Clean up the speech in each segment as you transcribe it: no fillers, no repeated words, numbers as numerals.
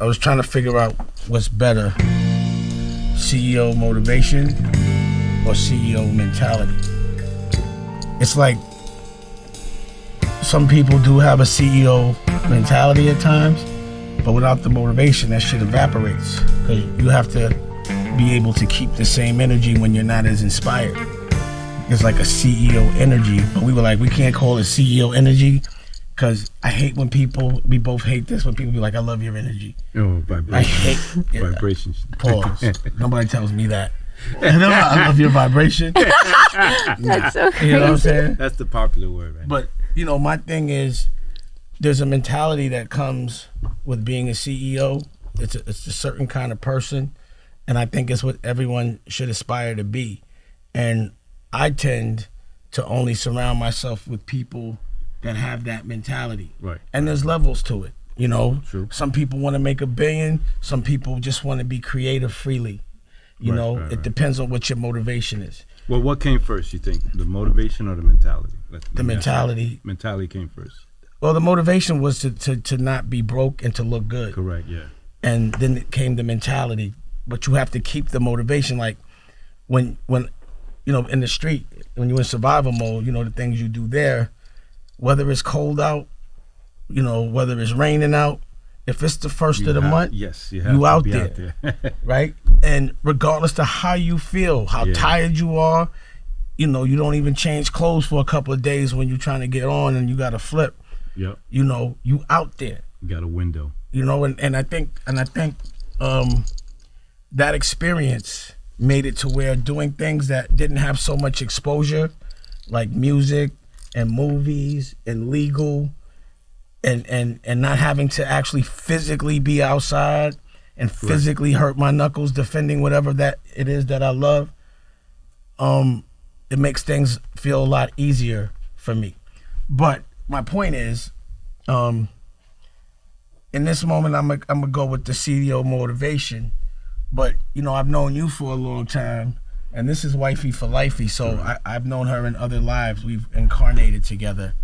I was trying to figure out what's better, CEO motivation or CEO mentality. It's like some people do have a CEO mentality at times, but without the motivation, that shit evaporates. Because you have to be able to keep the same energy when you're not as inspired. It's like a CEO energy, but we were like, we can't call it CEO energy because I hate when we both hate this, when people be like, I love your energy. Oh, vibrations. I hate vibrations. Pause. Nobody tells me that. I love your vibration. That's so crazy. You know what I'm saying? That's the popular word, right? But, my thing is, there's a mentality that comes with being a CEO. It's a certain kind of person, and I think it's what everyone should aspire to be. And I tend to only surround myself with people that have that mentality. Right. And there's levels to it, True. Some people want to make $1 billion. Some people just want to be creative freely. It depends on what your motivation is. Well, what came first, you think? The motivation or the mentality? The mentality. Mentality came first. Well, the motivation was to not be broke and to look good. Correct, yeah. And then it came the mentality. But you have to keep the motivation. Like when in the street, when you're in survival mode, the things you do there, whether it's cold out, whether it's raining out, if it's the first of the month, yes, you out there, right? And regardless of how you feel, how tired you are, you don't even change clothes for a couple of days when you're trying to get on and you got to flip. Yep. You out there. You got a window. And I think that experience made it to where doing things that didn't have so much exposure, like music and movies and legal, and not having to actually physically be outside and physically hurt my knuckles defending whatever that it is that I love, it makes things feel a lot easier for me. But my point is, in this moment, I'm gonna go with the CEO motivation. But I've known you for a long time, and this is wifey for lifey. So I've known her in other lives. We've incarnated together,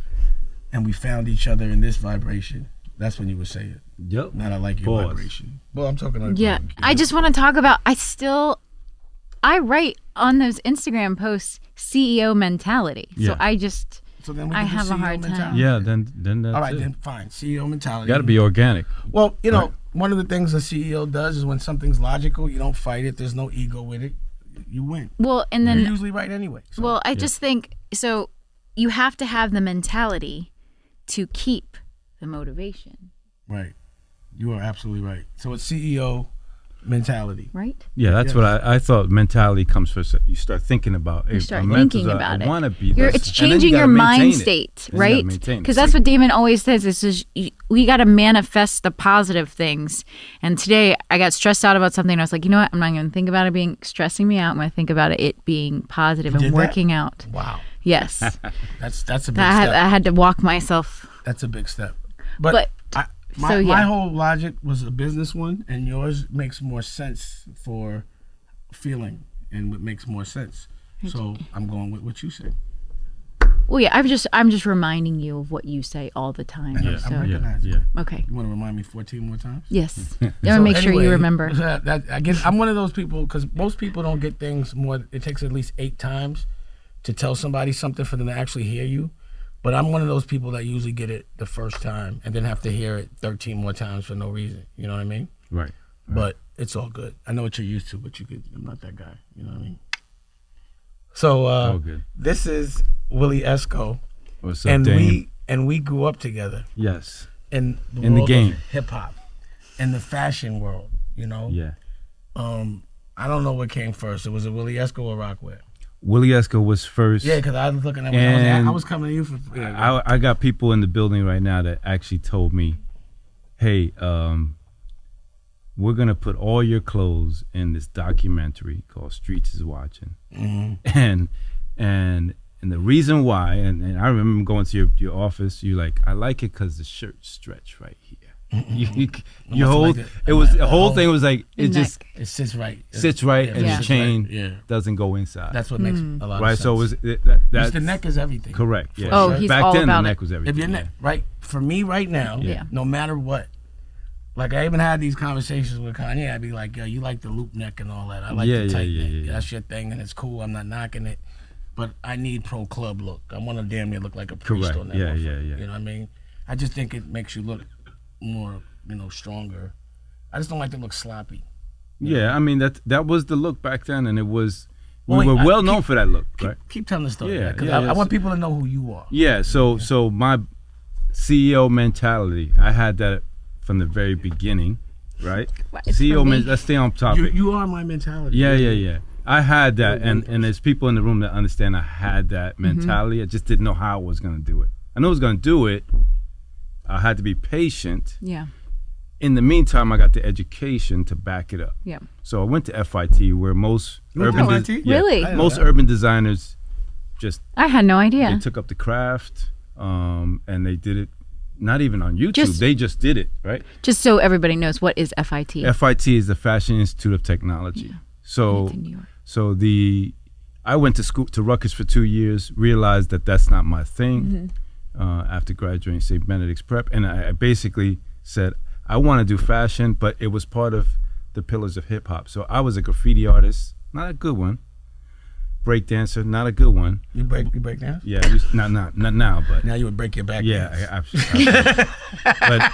and we found each other in this vibration. That's when you would say it. Yep. Not I like your vibration. Well, I'm talking like I just want to talk about. I write on those Instagram posts CEO mentality. So I have a hard time. Yeah, then that's all right, it. then fine. CEO mentality. Got to be organic. Well, one of the things a CEO does is when something's logical, you don't fight it. There's no ego with it. You win. Well, and then you're usually right anyway. So. Well, I just think so. You have to have the mentality to keep the motivation. Right. You are absolutely right. So it's CEO mentality. Right? Yeah, that's what I thought. Mentality comes first. You start thinking about it. You start thinking about it. I want to be this. It's changing your mind state, right? Because that's what Damon always says. Is we got to manifest the positive things. And today I got stressed out about something. And I was like, you know what? I'm not going to think about it being stressing me out. I'm going to think about it being positive and working out. Wow. Yes. That's a big step. I had to walk myself. That's a big step. But my whole logic was a business one, and yours makes more sense for feeling, and what makes more sense. So I'm going with what you said. Well, yeah, I'm just reminding you of what you say all the time. Yeah, so. I'm recognizing. Yeah. Okay. You want to remind me 14 more times? Yes. I want to make sure you remember. I'm one of those people, because most people don't get things more. It takes at least 8 times to tell somebody something for them to actually hear you. But I'm one of those people that usually get it the first time and then have to hear it 13 more times for no reason. You know what I mean? Right. But it's all good. I know what you're used to, but I'm not that guy. You know what I mean? So this is Willie Esco. What's up, Dame? We grew up together. Yes. In the game. Hip hop. In the fashion world, Yeah. I don't know what came first. Was it Willie Esco or Rocawear? Willie Esco was first. Yeah, because I was looking at I was coming to you for. Yeah, I got people in the building right now that actually told me, "Hey, we're gonna put all your clothes in this documentary called Streets is Watching," and the reason why, and I remember going to your office. You like, I like it because the shirts stretch right here. Your whole the whole thing was like it sits right, and the chain doesn't go inside. That's what makes a lot of sense. So that's the neck is everything. Correct. Yeah. Oh, he's back all then about the neck was everything. If your neck right for me right now, no matter what, Like I even had these conversations with Kanye. I'd be like, yo, you like the loop neck and all that. I like the tight neck. Yeah. That's your thing and it's cool. I'm not knocking it. But I need pro club look. I want to damn near look like a priest on that. Yeah. You know what I mean? I just think it makes you look more, stronger. I just don't like to look sloppy. Yeah, I mean that was the look back then, and it was we were well known for that look, right? Keep telling the story. Yeah, because I want people to know who you are. Yeah, so my CEO mentality, I had that from the very beginning, right? CEO, let's stay on topic. You are my mentality. Yeah. I had that, and there's people in the room that understand I had that mentality. I just didn't know how I was going to do it. I knew I was going to do it. I had to be patient. Yeah. In the meantime, I got the education to back it up. Yeah. So I went to FIT, where most Really? Most urban designers just I had no idea. They took up the craft, and they did it. Not even on YouTube. They just did it, right? Just so everybody knows, what is FIT? FIT is the Fashion Institute of Technology. Yeah. So I went to school to Rutgers for 2 years, realized that that's not my thing after graduating St. Benedict's Prep. And I basically said, I want to do fashion, but it was part of the pillars of hip hop. So I was a graffiti artist, not a good one. Break dancer, not a good one. You break dance? Yeah, not now, but now you would break your back. Yeah, absolutely. But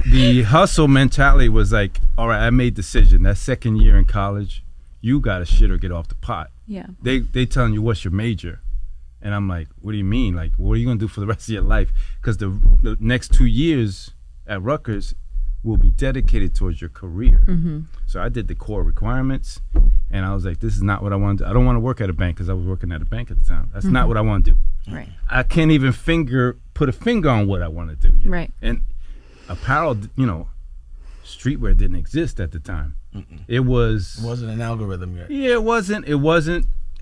the hustle mentality was like, all right, I made a decision. That second year in college, you got to shit or get off the pot. Yeah. They telling you what's your major, and I'm like, what do you mean? Like, what are you gonna do for the rest of your life? Because the next 2 years at Rutgers will be dedicated towards your career. So I did the core requirements, and I was like, this is not what I want to do. I don't want to work at a bank, because I was working at a bank at the time. That's not what I want to do. Right. I can't even put a finger on what I want to do yet. Right. And apparel, streetwear didn't exist at the time. It wasn't an algorithm yet. Yeah, it wasn't.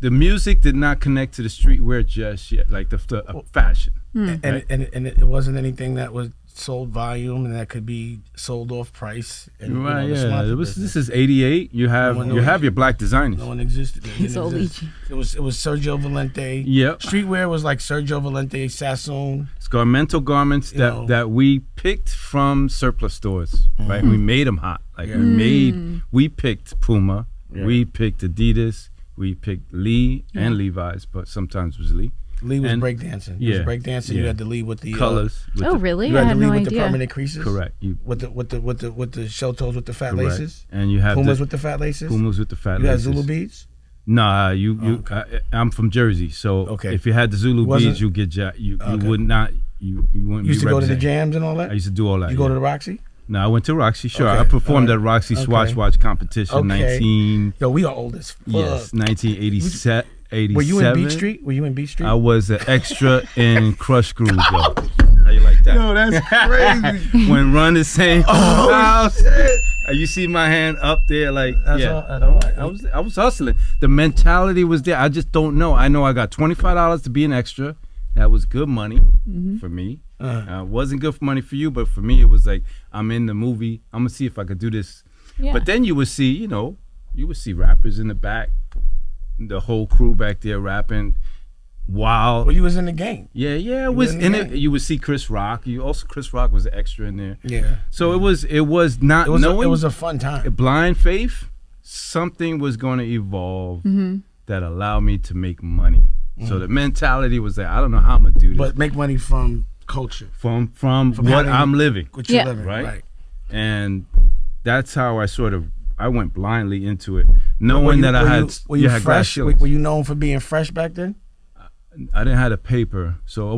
The music did not connect to the streetwear just yet, like the fashion. And it wasn't anything that was sold volume and that could be sold off price. And, right, this is 88. You have your black designers. No one existed. It was Sergio Valente. Yep. Streetwear was like Sergio Valente, Sassoon. It's garmental garments that we picked from surplus stores, right? We made them hot. Like we picked Puma, we picked Adidas, we picked Lee and Levi's, but sometimes it was Lee. Lee was breakdancing. Yeah, breakdancing. You had to lead with the colors. Really? You had to lead with the permanent creases. Correct. With the shell toes with the fat laces. And you have Pumas with the fat laces. Pumas with the fat laces. You had Zulu beads. Nah, I'm from Jersey, so if you had the Zulu beads, you get you would not you wouldn't. You used to go to the jams and all that. I used to do all that. You go to the Roxy. No, I went to Roxy. Sure, I performed at Roxy Swatch Watch competition. Yo, we are old as fuck. Yes, 1987. Were you in Beach Street? I was an extra in Crush Groove, though. How you like that? No, that's crazy. When Run is saying, "Oh shit!" You see my hand up there, like I was hustling. The mentality was there. I just don't know. I know I got $25 to be an extra. That was good money for me. Wasn't good money for you, but for me it was like, I'm in the movie. I'm gonna see if I could do this. Yeah. But then you would see, rappers in the back. The whole crew back there rapping while you was in the game. Yeah, it was in it. You would see Chris Rock. Chris Rock was an extra in there. Yeah. So it was not knowing. It was a fun time. Blind faith. Something was going to evolve that allowed me to make money. So the mentality was that I don't know how I'm gonna do this, but make money from culture, from what I'm living, what you're living, right? And that's how I went blindly into it, knowing that I had. Were you fresh? Were you known for being fresh back then? I didn't have a paper, so I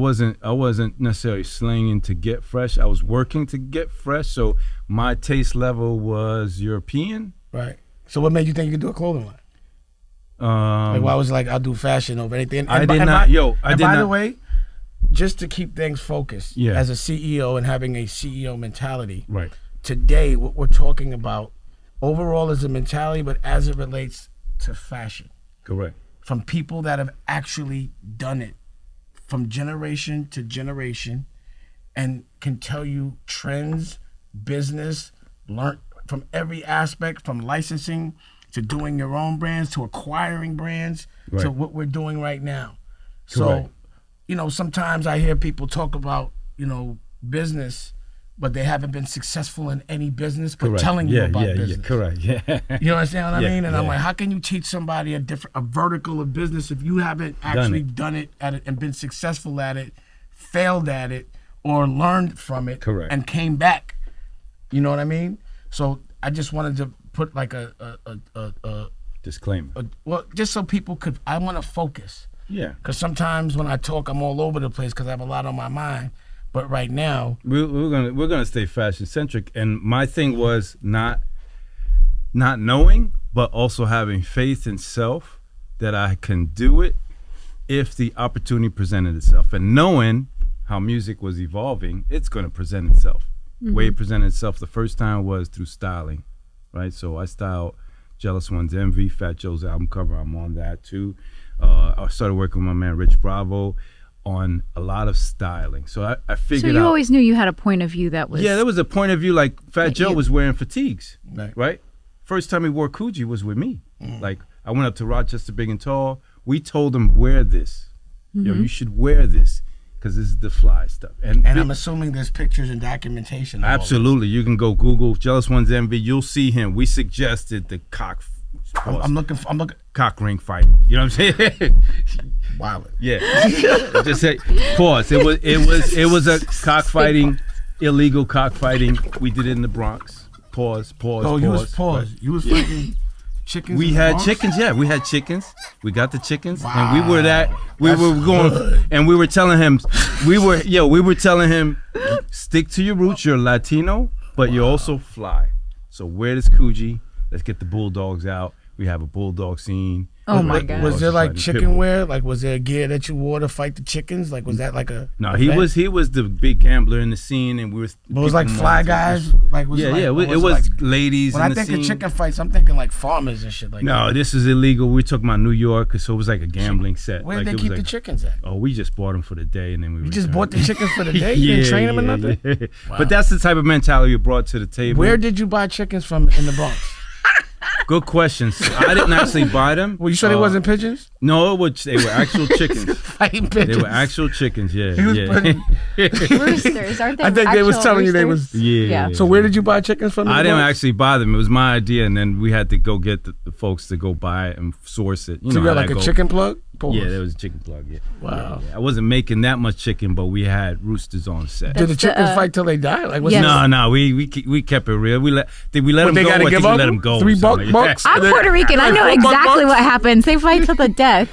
wasn't necessarily slinging to get fresh. I was working to get fresh, so my taste level was European. Right. So what made you think you could do a clothing line? Why was it like, I'll do fashion over anything? By the way, just to keep things focused, as a CEO and having a CEO mentality, right? Today, what we're talking about overall is a mentality, but as it relates to fashion. Correct. From people that have actually done it from generation to generation and can tell you trends, business, learn from every aspect, from licensing to doing your own brands, to acquiring brands, to what we're doing right now. Correct. So, sometimes I hear people talk about, business but they haven't been successful in any business, but telling you about business. Correct. Yeah. You understand what I mean? And I'm like, how can you teach somebody a vertical of business if you haven't actually done it at it and been successful at it, failed at it, or learned from it, and came back? You know what I mean? So I just wanted to put like a disclaimer. Well, just so people could. I want to focus. Yeah. Because sometimes when I talk, I'm all over the place because I have a lot on my mind. But right now, we're gonna stay fashion centric, and my thing was not knowing, but also having faith in self that I can do it if the opportunity presented itself, and knowing how music was evolving, it's gonna present itself. The way it presented itself the first time was through styling, right? So I styled Jealous One's Envy, Fat Joe's album cover. I'm on that too. I started working with my man Rich Bravo on a lot of styling. So I figured out. So you always knew you had a point of view that was... Yeah, there was a point of view, like Fat Joe was wearing fatigues, right? First time he wore Coogee was with me. Like, I went up to Rochester Big and Tall. We told him, wear this. Yo, you should wear this, because this is the fly stuff. And I'm assuming there's pictures and documentation. Absolutely. You can go Google Jealous One's Envy. You'll see him. We suggested the cock... I'm looking. Cock ring fighting. You know what I'm saying? Wow. Yeah. Just say pause. It was a cockfighting, illegal cockfighting. We did it in the Bronx. Pause. Oh, you was pause. You was fighting chickens. We had chickens. Yeah, we had chickens. We got the chickens, and we were going, and we were telling him, we were telling him, stick to your roots. You're Latino, but you're also fly. So wear this Coogee. Let's get the bulldogs out. We have a bulldog scene. Oh my God! Was there like chicken wear? Like, was there gear that you wore to fight the chickens? Like, was that like a? No, he was the big gambler in the scene, and we were. But it was like fly guys. Like, was it was like, ladies. When in I think the scene. of chicken fights, I'm thinking like farmers and shit like that. No, this is illegal. We took my New York, so it was like a gambling set. Where did they keep the chickens at? Oh, we just bought them for the day, and then we. You just bought the chickens for the day? You didn't train them or nothing? Yeah. Wow. But that's the type of mentality you brought to the table. Where did you buy chickens from in the Bronx? Good questions. I didn't actually buy them. Well, you sure they wasn't pigeons? No, they were actual chickens. Fighting pigeons. They were actual chickens, yeah. Roosters, aren't they? I think they was telling you they was. Yeah. So where did you buy chickens from? I didn't actually buy them. It was my idea, and then we had to go get the folks to go buy it and source it. You got like a chicken plug? Pause. Yeah, there was a chicken plug, yeah. Wow. Yeah. I wasn't making that much chicken, but we had roosters on set. Did the chickens fight till they died? Like, No, we kept it real. Did we let them go? Gotta give up? Let them go. $3 I'm Puerto Rican. I know exactly what happens. They fight till the death.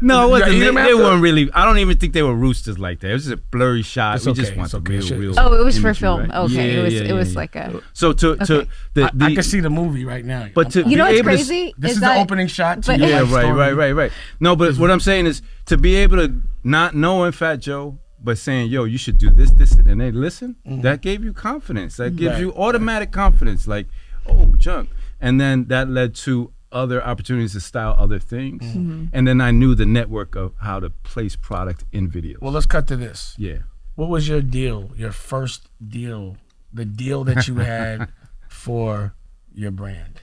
No, they weren't really. I don't even think they were roosters like that. It was just a blurry shot. We just want the real. Oh, it was for film. Right? Okay, it was like a. So I can see the movie right now. But you know what's crazy? This is the opening shot. Right. No, but what I'm saying is to be able to not knowing Fat Joe, but saying, yo, you should do this, and they listen. That gave you confidence. That gives you automatic confidence. Like, oh, junk. And then that led to other opportunities to style other things. And then I knew the network of how to place product in videos. Well, let's cut to this. Yeah. What was your deal, your first deal, the deal that you had for your brand,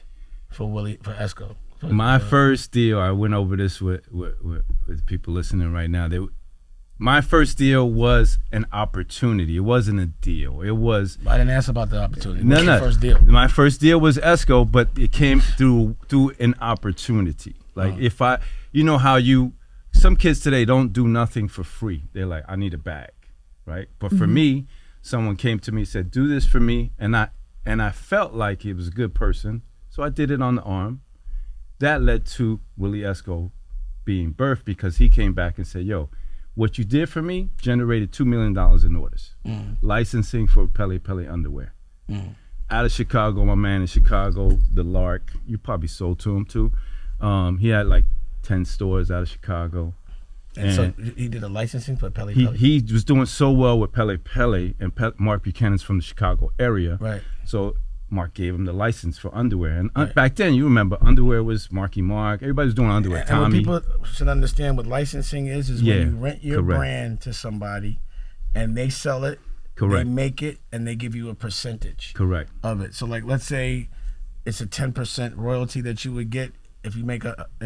for Willie, for Esco? My first deal, I went over this with people listening right now. My first deal was an opportunity. It wasn't a deal. It was. I didn't ask about the opportunity. What's your first deal? My first deal was Esco, but it came through an opportunity. Like you know how some kids today don't do nothing for free. They're like, I need a bag, right? But for me, someone came to me and said, do this for me, and I felt like he was a good person, so I did it on the arm. That led to Willie Esco being birthed because he came back and said, yo, what you did for me generated $2 million in orders. Licensing for Pele underwear. Out of Chicago, my man in Chicago, the Lark, you probably sold to him too. He had like 10 stores out of Chicago. And so he did a licensing for Pele. He was doing so well with Pele and Mark Buchanan's from the Chicago area. Right. So Mark gave him the license for underwear. And back then, you remember, underwear was Marky Mark. Everybody was doing underwear. And Tommy. what people should understand what licensing is when you rent your brand to somebody and they sell it, they make it, and they give you a percentage of it. So like, let's say it's a 10% royalty that you would get. If you they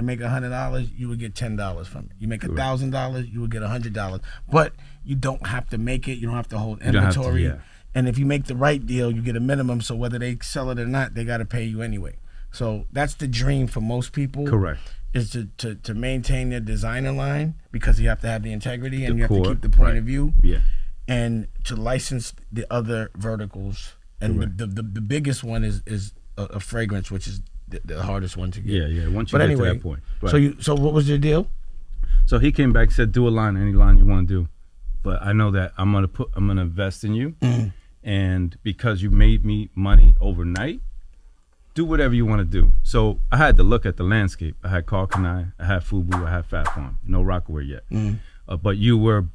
make $100, you would get $10 from it. You make $1,000, you would get $100. But you don't have to make it. You don't have to hold inventory. And if you make the right deal, you get a minimum. So whether they sell it or not, they got to pay you anyway. So that's the dream for most people. Correct. Is to maintain their designer line, because you have to have the integrity and The you have core, to keep the point right. of view. Yeah. And to license the other verticals. And the biggest one is a fragrance, which is the hardest one to get. Yeah. Once you get to that point. Right. So what was your deal? So he came back, said, do a line, any line you want to do. But I know that I'm gonna invest in you. Mm. And because you made me money overnight, do whatever you want to do. So I had to look at the landscape. I had Carl Kanai, I had Fubu, I had Fat Farm. No Rocawear yet. Mm. But you were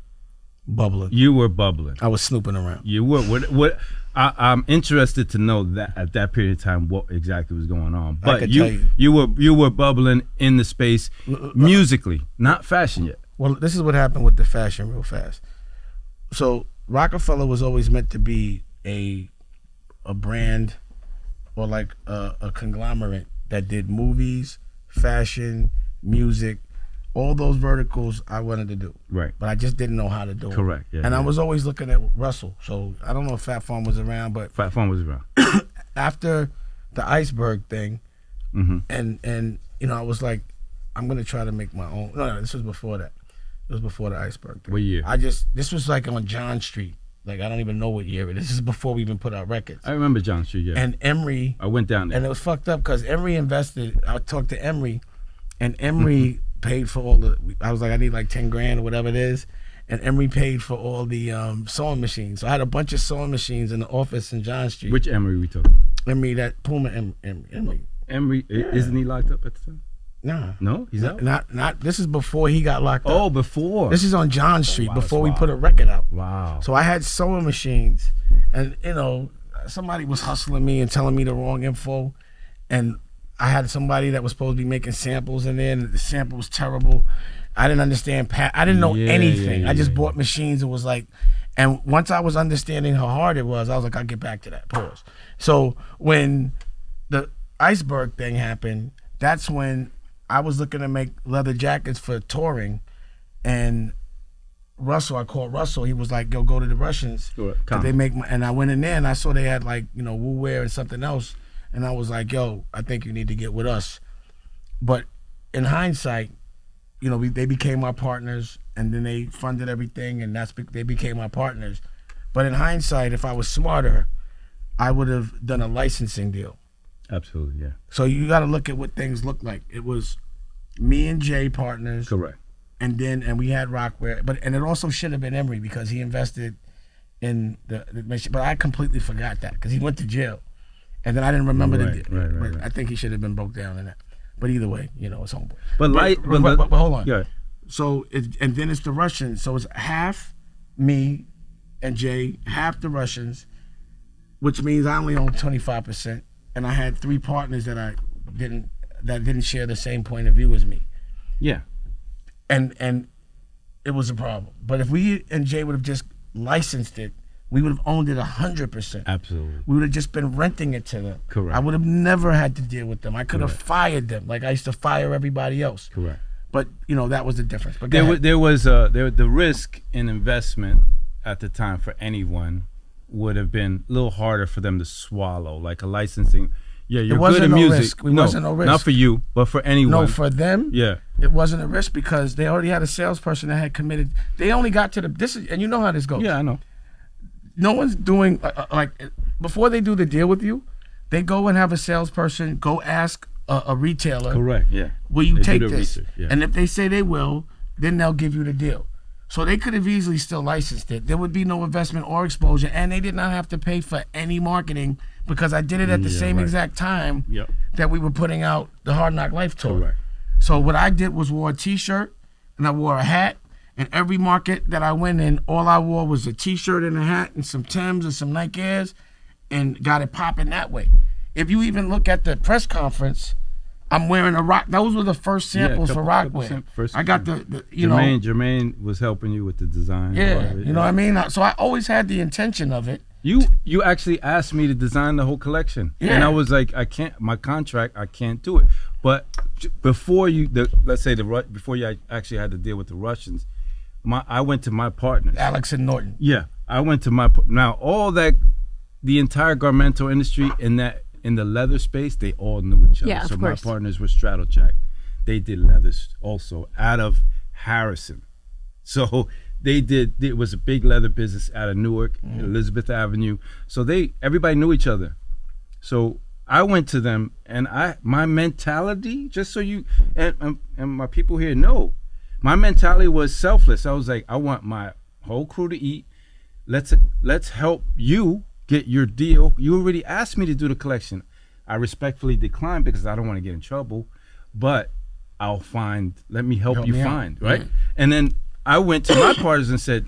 bubbling. You were bubbling. I was snooping around. You were. What? I'm interested to know that at that period of time what exactly was going on. But you were bubbling in the space musically, not fashion yet. Well, this is what happened with the fashion real fast. So Rockefeller was always meant to be a brand or like a conglomerate that did movies, fashion, music, all those verticals I wanted to do. Right. But I just didn't know how to do it. Correct. Yeah. And I was always looking at Russell. So I don't know if Fat Farm was around, but Fat Farm was around. After the iceberg thing, mm-hmm. and you know, I was like, I'm gonna try to make my own. No, this was before that. It was before the iceberg thing. What year? This was like on John Street. Like I don't even know what year it is. This is before we even put out records. I remember John Street, yeah. And Emery. I went down there. And it was fucked up because Emery invested. I talked to Emery, and Emery paid for all the. I was like, I need like 10 grand or whatever it is, and Emery paid for all the sewing machines. So I had a bunch of sewing machines in the office in John Street. Which Emery we talking? Emery, that Puma Emery. Emery, isn't he locked up at the time? Nah. No, he's out. Not. This is before he got locked up. Oh, before. This is on John Street wow, before we put a record out. Wow. So I had sewing machines, and you know, somebody was hustling me and telling me the wrong info, and I had somebody that was supposed to be making samples in there, and the sample was terrible. I didn't understand. I didn't know anything. I just bought machines and was like, and once I was understanding how hard it was, I was like, I'll get back to that. Pause. So when the iceberg thing happened, that's when I was looking to make leather jackets for touring, and Russell, I called Russell. He was like, "Yo, go to the Russians. They make." And I went in there and I saw they had like Woolwear and something else, and I was like, "Yo, I think you need to get with us." But in hindsight, they became our partners, and then they funded everything, and they became our partners. But in hindsight, if I was smarter, I would have done a licensing deal. Absolutely, yeah. So you got to look at what things look like. It was me and Jay partners. Correct. And we had Rocawear, and it also should have been Emery because he invested in the mission. But I completely forgot that because he went to jail, and then I didn't remember Right. I think he should have been broke down in that. But either way, it's homeboy. But hold on. Yeah. So and then it's the Russians. So it's half me and Jay, half the Russians, which means I only own 25%. And I had 3 partners that didn't share the same point of view as me. Yeah. And it was a problem. But if we and Jay would have just licensed it, we would have owned it 100%. Absolutely. We would have just been renting it to them. Correct. I would have never had to deal with them. I could have fired them like I used to fire everybody else. Correct. But that was the difference. But there was the risk in investment at the time for anyone would have been a little harder for them to swallow, like a licensing. Yeah, you're good at music. Risk. It wasn't no risk. Not for you, but for anyone. No, for them. Yeah, it wasn't a risk because they already had a salesperson that had committed. They only got to and you know how this goes. Yeah, I know. No one's doing like before they do the deal with you, they go and have a salesperson go ask a retailer. Correct. Yeah. Will you take this? Research, yeah. And if they say they will, then they'll give you the deal. So they could have easily still licensed it. There would be no investment or exposure, and they did not have to pay for any marketing because I did it at the same exact time that we were putting out the Hard Knock Life tour. Correct. So what I did was wore a T-shirt and I wore a hat. And every market that I went in, all I wore was a T-shirt and a hat and some Timbs and some Nike Airs, and got it popping that way. If you even look at the press conference, I'm wearing a rock. Those were the first samples for Rocawear. I got the Jermaine was helping you with the design. Yeah, you know what I mean? So I always had the intention of it. You actually asked me to design the whole collection. Yeah. And I was like, I can't, my contract, I can't do it. But before before you actually had to deal with the Russians, I went to my partners. Alex and Norton. Yeah. I went to now all that, the entire garmental industry in the leather space, they all knew each other. Yeah, so of my course. partners were Straddlejack. They did leathers also out of Harrison. So it was a big leather business out of Newark, Elizabeth Avenue. So everybody knew each other. So I went to them, and my mentality, just so you and my people here know, my mentality was selfless. I was like, I want my whole crew to eat. Let's help you get your deal. You already asked me to do the collection. I respectfully declined because I don't want to get in trouble, but let me help you find, right? And then I went to my partners and said,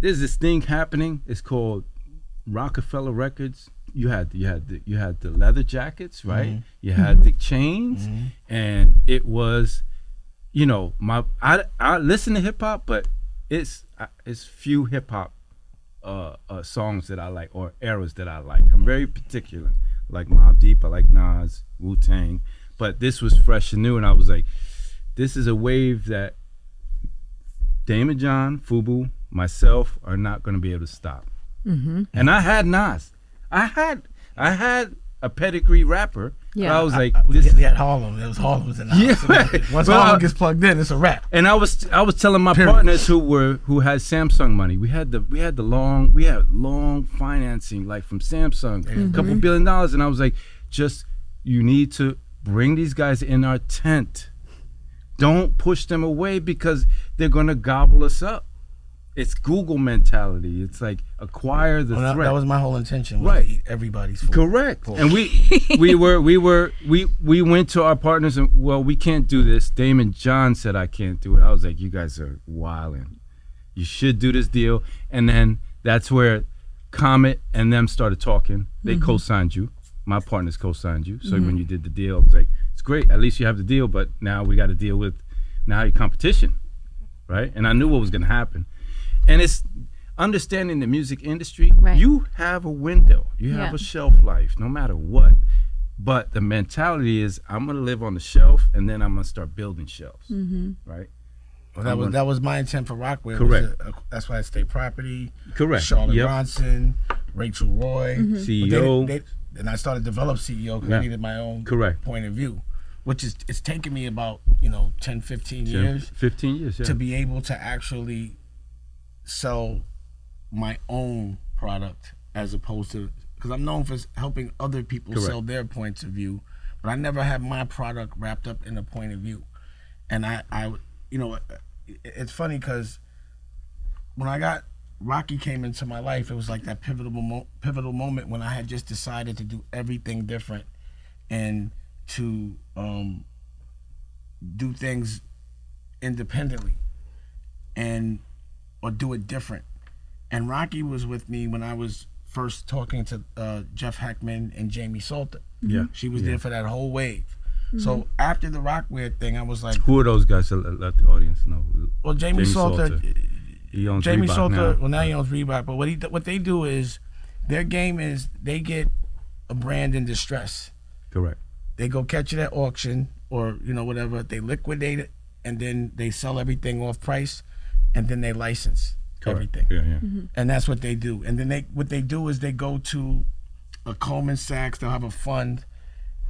there's this thing happening. It's called Rockefeller Records. You had the leather jackets, right? You had the chains, and it was, I listen to hip hop, but it's few hip hop songs that I like, or eras that I like. I'm very particular. I like Mobb Deep, I like Nas, Wu-Tang, but this was fresh and new, and I was like, this is a wave that Damon John, Fubu, myself are not going to be able to stop. And I had Nas. I had a pedigree rapper. Yeah. I was like, we had Harlem. It was Harlem was in the house. Yeah. Once Harlem gets plugged in, it's a rap. And I was telling my partners who had Samsung money. We had long financing, like from Samsung, a couple $1 billion, and I was like, you need to bring these guys in our tent. Don't push them away because they're gonna gobble us up. It's Google mentality. It's like acquire the threat. That was my whole intention. Was to eat everybody's food. Correct. And we went to our partners and, well, we can't do this. Damon John said I can't do it. I was like, you guys are wilding. You should do this deal. And then that's where Comet and them started talking. They co-signed you. My partners co-signed you. So when you did the deal, I was like, it's great. At least you have the deal. But now we got to deal with your competition, right? And I knew what was going to happen. And it's understanding the music industry. Right. You have a window. You have a shelf life, no matter what. But the mentality is, I'm going to live on the shelf, and then I'm going to start building shelves, right? Well, that was my intent for Rocawear. Correct. That's why I State Property. Correct. Charlotte Bronson, Rachel Roy. CEO. And I started to develop CEO because I needed my own point of view, which is, it's taken me about 10, 15 years. 15 years, to be able to actually sell my own product, as opposed to, because I'm known for helping other people sell their points of view, but I never had my product wrapped up in a point of view. And I it's funny because when Rocky came into my life, it was like that pivotal moment when I had just decided to do everything different and to do things independently or do it different. And Rocky was with me when I was first talking to Jeff Heckman and Jamie Salter. Yeah, she was there for that whole wave. So after the Rocawear thing, I was like, who are those guys to let the audience know? Well, Jamie Salter. He owns Jamie Reebok Salter. now. Well, now he owns Reebok. But what they do is, their game is they get a brand in distress. Correct. They go catch it at auction or whatever. They liquidate it and then they sell everything off price, and then they license everything. Yeah. And that's what they do. And then what they do is they go to a Goldman Sachs. They'll have a fund,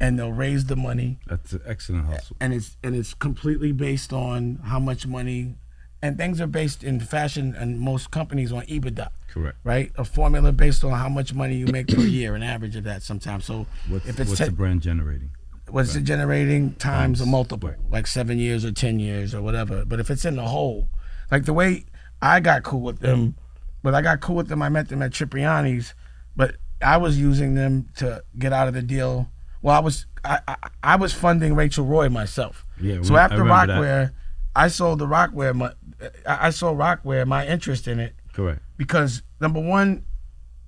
and they'll raise the money. That's an excellent hustle. And it's completely based on how much money. And things are based in fashion and most companies on EBITDA. Correct. Right? A formula based on how much money you make per year, an average of that sometimes. So what's the brand generating? What's it generating times a multiple, like 7 years or 10 years or whatever. But if it's in the whole, like the way I got cool with them, I met them at Cipriani's, but I was using them to get out of the deal. Well, I was funding Rachel Roy myself. Yeah. So after Rocawear, I sold the Rocawear. I saw Rocawear, my interest in it. Correct. Because number one,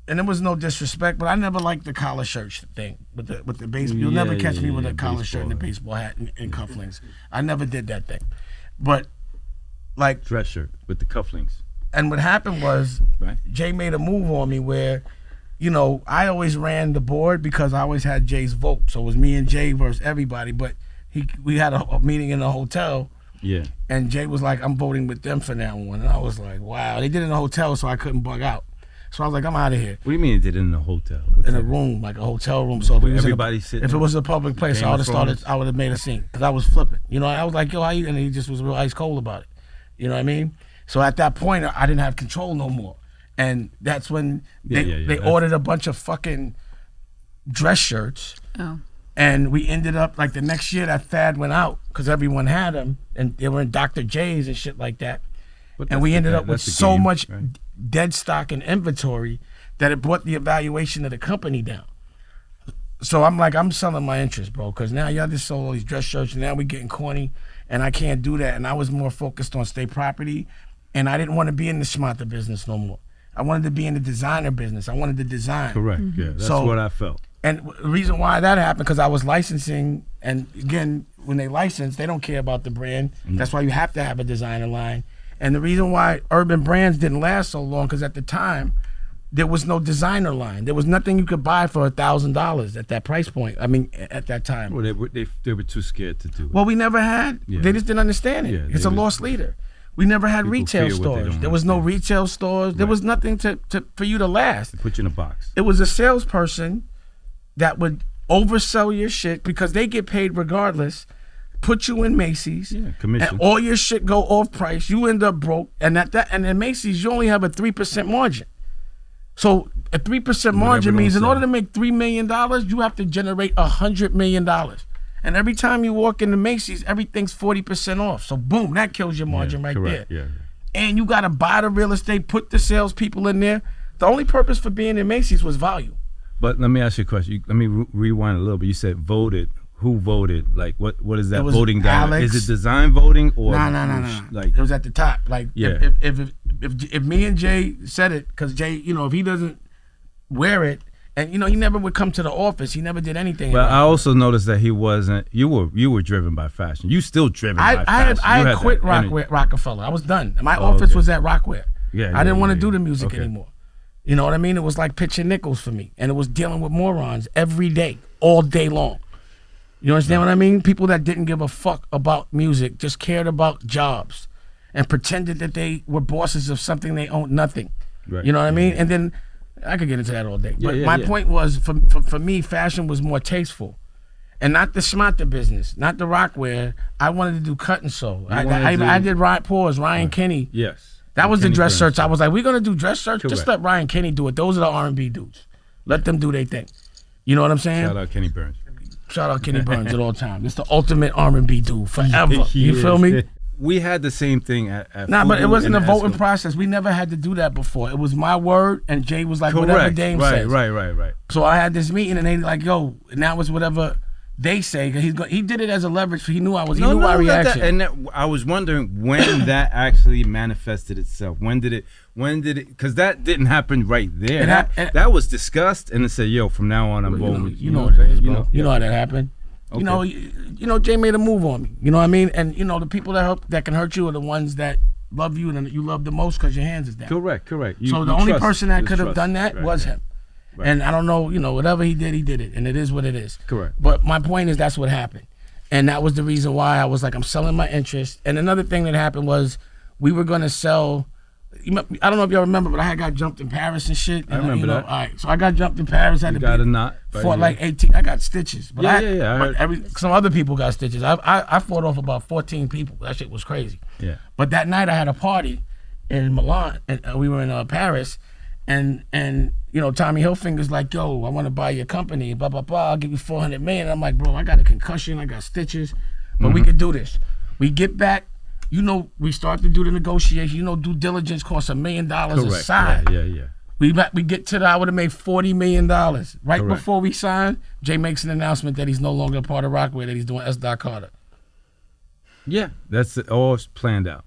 and there was no disrespect, but I never liked the collar shirt thing with the baseball. You'll never catch me with a collar shirt and a baseball hat and cufflinks. I never did that thing. But like dress shirt with the cufflinks. And what happened was Jay made a move on me where, I always ran the board because I always had Jay's vote. So it was me and Jay versus everybody. But we had a meeting in the hotel. Yeah. And Jay was like, I'm voting with them for that one. And I was like, wow. They did it in a hotel, so I couldn't bug out. So I was like, I'm out of here. What do you mean it did it in a hotel? In a room, like a hotel room. So if everybody sitting. If it was a public place, I would have made a scene. Because I was flipping. You know, I was like, yo, how you? And he just was real ice cold about it. You know what I mean? So at that point, I didn't have control no more. And that's when they ordered a bunch of fucking dress shirts. Oh. And we ended up, like the next year that fad went out, because everyone had them, and they were in Dr. J's and shit like that. And we ended up with so much dead stock and inventory that it brought the evaluation of the company down. So I'm like, I'm selling my interest, bro, because now y'all just sold all these dress shirts, and now we getting corny, and I can't do that. And I was more focused on state property, and I didn't want to be in the schmata business no more. I wanted to be in the designer business. I wanted to design. Correct, yeah, that's what I felt. And the reason why that happened, because I was licensing, and again, when they license, they don't care about the brand. That's why you have to have a designer line. And the reason why urban brands didn't last so long, because at the time, there was no designer line. There was nothing you could buy for $1,000 at that price point. I mean, at that time. Well, they were too scared to do it. Well, we never had. Yeah. They just didn't understand it. Yeah, it's a lost leader. We never had retail stores. There was no retail stores. There was nothing for you to last. They put you in a box. It was a salesperson that would oversell your shit because they get paid regardless, put you in Macy's, commission, and all your shit go off price. You end up broke, and in Macy's you only have a 3% margin. So a 3% margin means in order to make $3 million, you have to generate $100 million. And every time you walk into Macy's, everything's 40% off. So boom, that kills your margin there. Yeah. And you got to buy the real estate, put the salespeople in there. The only purpose for being in Macy's was value. But let me ask you a question. Let me rewind a little bit. You said voted. Who voted? Like, what is that voting down? Alex. Is it design voting or? No. Like, it was at the top. Like, if me and Jay said it, because Jay, if he doesn't wear it, and he never would come to the office. He never did anything. But I also noticed that he wasn't. You were driven by fashion. You still driven by fashion. I had quit Rockefeller. I was done. My office was at Rocawear. I didn't want to do the music anymore. You know what I mean? It was like pitching nickels for me. And it was dealing with morons every day, all day long. You understand what I mean? People that didn't give a fuck about music, just cared about jobs and pretended that they were bosses of something they owned nothing. Right. You know what I mean? And then I could get into that all day. But my point was, for me, fashion was more tasteful. And not the schmata business, not the Rocawear. I wanted to do cut and sew. I did Ryan Kenny. Yes. That was the dress shirts. I was like, we're going to do dress shirts? Correct. Just let Ryan Kenny do it. Those are the R&B dudes. Let them do their thing. You know what I'm saying? Shout out Kenny Burns. Shout out Kenny Burns at all times. It's the ultimate R&B dude forever. You feel me? We had the same thing at but it wasn't a voting process. We never had to do that before. It was my word, and Jay was like, whatever Dame says. Right. So I had this meeting, and they like, yo, now it's whatever they say. He did it as a leverage. He knew I was. He knew my reaction. And I was wondering when that actually manifested itself. When did it? Because that didn't happen right there. That was discussed, and it said, "Yo, from now on, I'm voting." You know what it is, bro. You know how that happened. Okay. You know, Jay made a move on me. You know what I mean? And the people that can hurt you are the ones that love you and you love the most because your hands is down. Correct. So the only person that could have done that was him. Right. And I don't know, whatever he did it, and it is what it is. Correct. But my point is that's what happened, and that was the reason why I was like, I'm selling my interest. And another thing that happened was we were gonna sell. I don't know if y'all remember, but I had got jumped in Paris and shit. I remember that. All right, so I got jumped in Paris. You got a knot. Fought like 18. I got stitches. But yeah. Some other people got stitches. I fought off about 14 people. That shit was crazy. Yeah. But that night I had a party in Milan, and we were in Paris, and Tommy Hilfinger's like, yo, I want to buy your company, blah blah blah. I'll give you $400 million. I'm like, bro, I got a concussion. I got stitches, but we could do this. We get back. We start to do the negotiation. Due diligence costs $1 million a side. Yeah. We get to I would have made $40 million. Right before we signed, Jay makes an announcement that he's no longer a part of Rocawear, that he's doing S. Carter. Yeah, that's all planned out.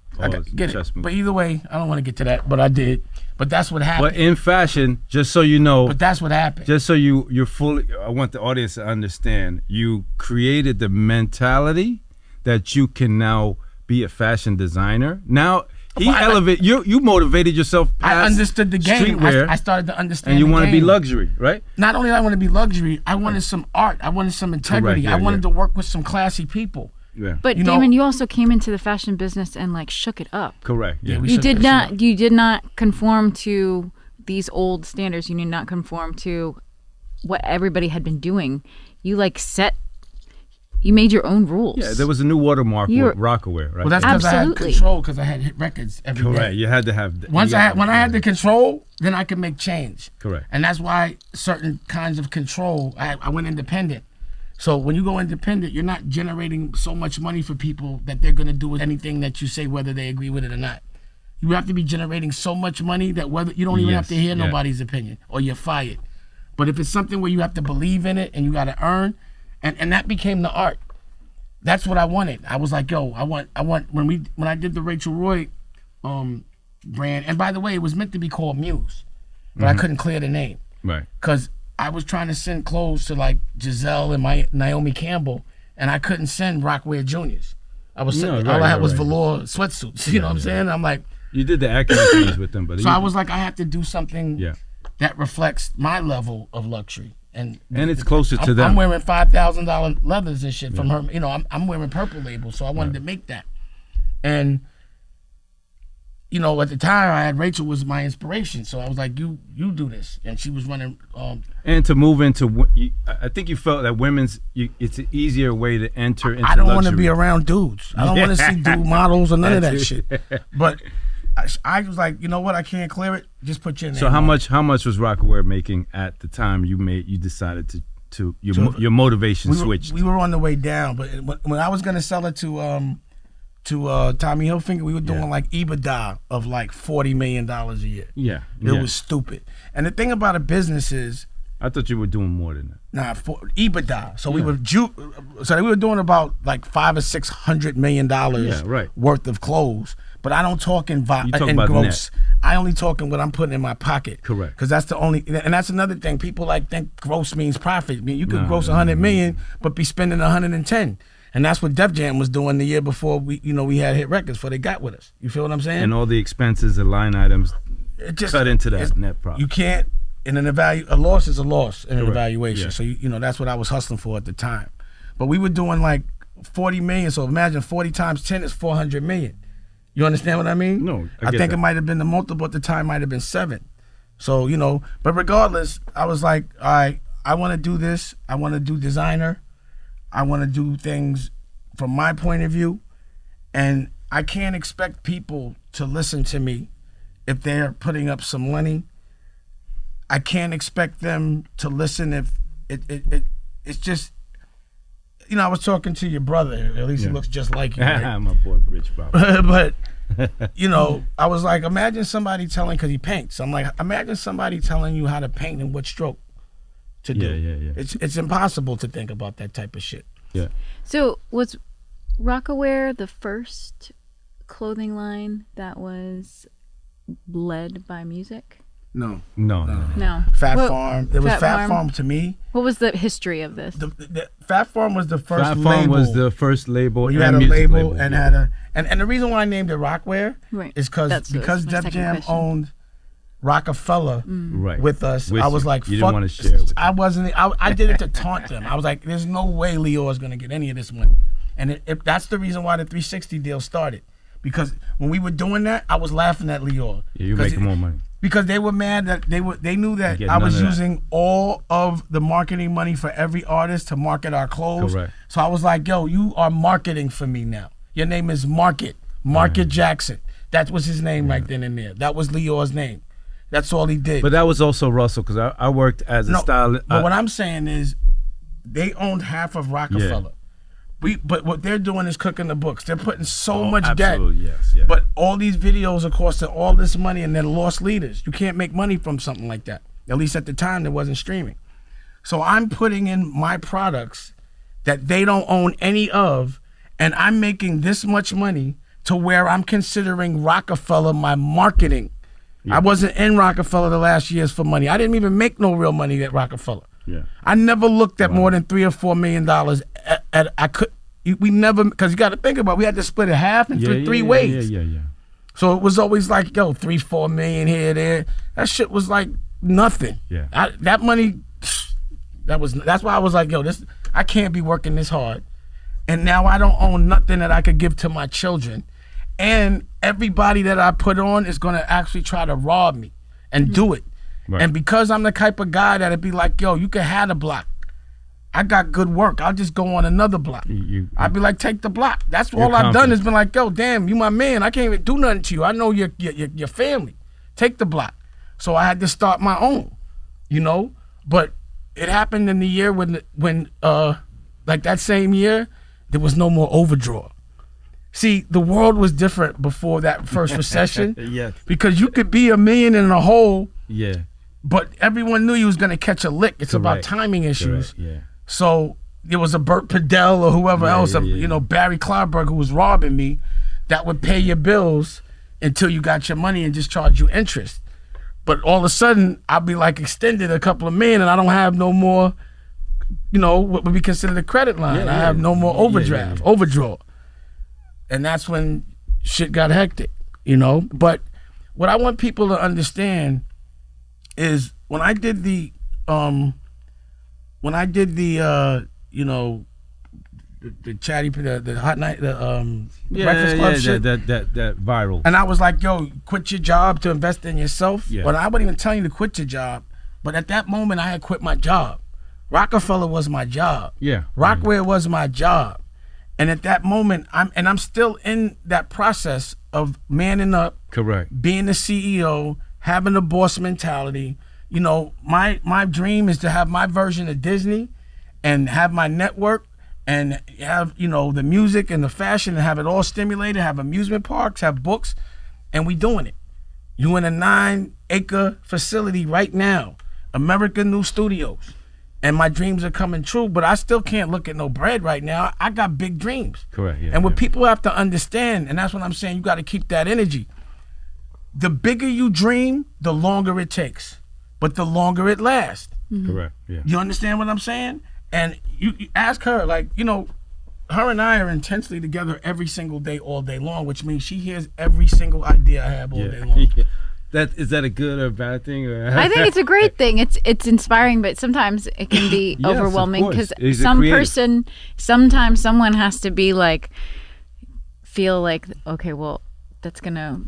Get it. But either way, I don't want to get to that, but I did. But that's what happened. But in fashion, just so you know. But that's what happened. Just so you're fully, I want the audience to understand, you created the mentality that you can now be a fashion designer. Now, you motivated yourself past I understood the game. Streetwear, I started to understand and you want to be luxury, right? Not only did I want to be luxury, I wanted some art. I wanted some integrity. I wanted to work with some classy people. Yeah. But Damon, you also came into the fashion business and like shook it up. Correct. Yeah. You did not conform to these old standards. You did not conform to what everybody had been doing. You you made your own rules. Yeah, there was a new watermark with Rocawear, right? Well, that's because I had control, because I had hit records every day. Correct. You had to have. When I had the control, then I could make change. Correct. And that's why certain kinds of control, I went independent. So when you go independent, you're not generating so much money for people that they're going to do anything that you say, whether they agree with it or not. You have to be generating so much money that whether you don't even have to hear nobody's opinion, or you're fired. But if it's something where you have to believe in it and you got to earn, and that became the art. That's what I wanted. I was like, yo, I want when I did the Rachel Roy brand, and by the way, it was meant to be called Muse, but I couldn't clear the name. Right. Because I was trying to send clothes to like Giselle and Naomi Campbell, and I couldn't send Rocawear Juniors. I was sending, all I had was velour sweatsuits. You know what I'm saying? I'm like, you did the acting things with them, but I was like, I have to do something that reflects my level of luxury. And it's closer to them. I'm wearing $5,000 leathers and shit from her. You know, I'm wearing Purple Label, so I wanted to make that. And you know, at the time, I had Rachel was my inspiration, so I was like, you do this, and she was running. And to move into, I think you felt that it's an easier way to enter into. I don't want to be around dudes. I don't want to see dude models or none of that shit. But I was like, you know what? I can't clear it. Just put your name. So how much was Rocawear making at the time you decided to your motivation switched? We were on the way down, but when I was gonna sell it to Tommy Hilfiger, we were doing like EBITDA of like $40 million a year. Yeah, it was stupid. And the thing about a business is, I thought you were doing more than that. Nah, for EBITDA. So we were doing about like $500 or $600 million worth of clothes. But I don't talk in gross. Net. I only talk in what I'm putting in my pocket. Correct. Because that's the only, and that's another thing. People think gross means profit. I mean, you could gross 100 million, but be spending 110. And that's what Def Jam was doing the year before we had hit records, before they got with us. You feel what I'm saying? And all the expenses and line items cut into that net profit. You can't, in a loss is a loss in an evaluation. Yeah. So you know that's what I was hustling for at the time. But we were doing like 40 million. So imagine 40 times 10 is 400 million. You understand what I mean? No, I think it might have been the multiple at the time, might have been 7. So, you know, but regardless, I was like, all right, I want to do this. I want to do designer. I want to do things from my point of view. And I can't expect people to listen to me if they're putting up some money. I can't expect them to listen if it's just, you know, I was talking to your brother. At least he looks just like you. Right? My boy, Rich Bob. But, you know, I was like, imagine somebody telling, because he paints. I'm like, imagine somebody telling you how to paint and what stroke to do. Yeah. It's impossible to think about that type of shit. Yeah. So was Rocawear the first clothing line that was led by music? No. Fat Farm. It was Fat Farm to me. What was the history of this? The Fat Farm was the first label. Fat Farm was the first label. You had a label and had a and the reason why I named it Rocawear is because Def Jam owned Rockefeller with us. I was like, you fuck. Didn't want to share it with I did it to taunt them. I was like, there's no way Leo is gonna get any of this money, and that's the reason why the 360 deal started. Because when we were doing that, I was laughing at Leo. Yeah, you're making more money. Because they were mad that they knew that I was using all of the marketing money for every artist to market our clothes. Correct. So I was like, yo, you are marketing for me now. Your name is Market Jackson. That was his name right then and there. That was Leo's name. That's all he did. But that was also Russell, because I worked as a stylist. But what I'm saying is, they owned half of Rockefeller. But what they're doing is cooking the books. They're putting so much debt. Yes. But all these videos are costing all this money, and they're lost leaders. You can't make money from something like that. At least at the time, there wasn't streaming. So I'm putting in my products that they don't own any of, and I'm making this much money to where I'm considering Rockefeller my marketing. Yeah. I wasn't in Rockefeller the last years for money. I didn't even make no real money at Rockefeller. Yeah. I never looked at more than $3 or $4 million. We never, because you got to think about it, we had to split it half into three ways. Yeah. So it was always like, yo, $3-4 million here, there. That shit was like nothing. Yeah. That money, that's why I was like, yo, I can't be working this hard And now I don't own nothing that I could give to my children. And everybody that I put on is going to actually try to rob me and do it. Right. And because I'm the type of guy that'd be like, yo, you can have the block. I got good work. I'll just go on another block. I'd be like, take the block. That's all I've done is been like, yo, damn, you my man. I can't even do nothing to you. I know your family. Take the block. So I had to start my own, you know? But it happened in the year when like that same year, there was no more overdraw. See, the world was different before that first recession. Yes. Because you could be a million in a hole. Yeah. But everyone knew you was going to catch a lick. It's about timing issues. Yeah. So there was a Bert Padell or whoever else, you know, Barry Clyburn who was robbing me that would pay your bills until you got your money and just charge you interest. But all of a sudden, I'll be like extended a couple of million and I don't have no more, you know, what would be considered a credit line. I have no more overdraw. And that's when shit got hectic, you know? But what I want people to understand is when I did the you know, the chatty, the hot night, the Breakfast Club shit. that viral. And I was like, yo, quit your job to invest in yourself. Yeah. But I wasn't even telling you to quit your job. But at that moment, I had quit my job. Rockefeller was my job. Yeah. Rocawear was my job. And at that moment, I'm still in that process of manning up. Correct. Being the CEO, having the boss mentality. You know, my dream is to have my version of Disney and have my network and have, you know, the music and the fashion and have it all stimulated, have amusement parks, have books, and we doing it. You in a 9-acre facility right now, American New Studios. And my dreams are coming true, but I still can't look at no bread right now. I got big dreams. Correct. Yeah, and what people have to understand, and that's what I'm saying, you got to keep that energy. The bigger you dream, the longer it takes, but the longer it lasts. Mm-hmm. Correct. Yeah. You understand what I'm saying? And you ask her, like, you know, her and I are intensely together every single day, all day long, which means she hears every single idea I have all day long. Is that a good or bad thing? Or? I think it's a great thing. It's inspiring, but sometimes it can be overwhelming because sometimes someone has to be like, feel like, okay, well, that's gonna.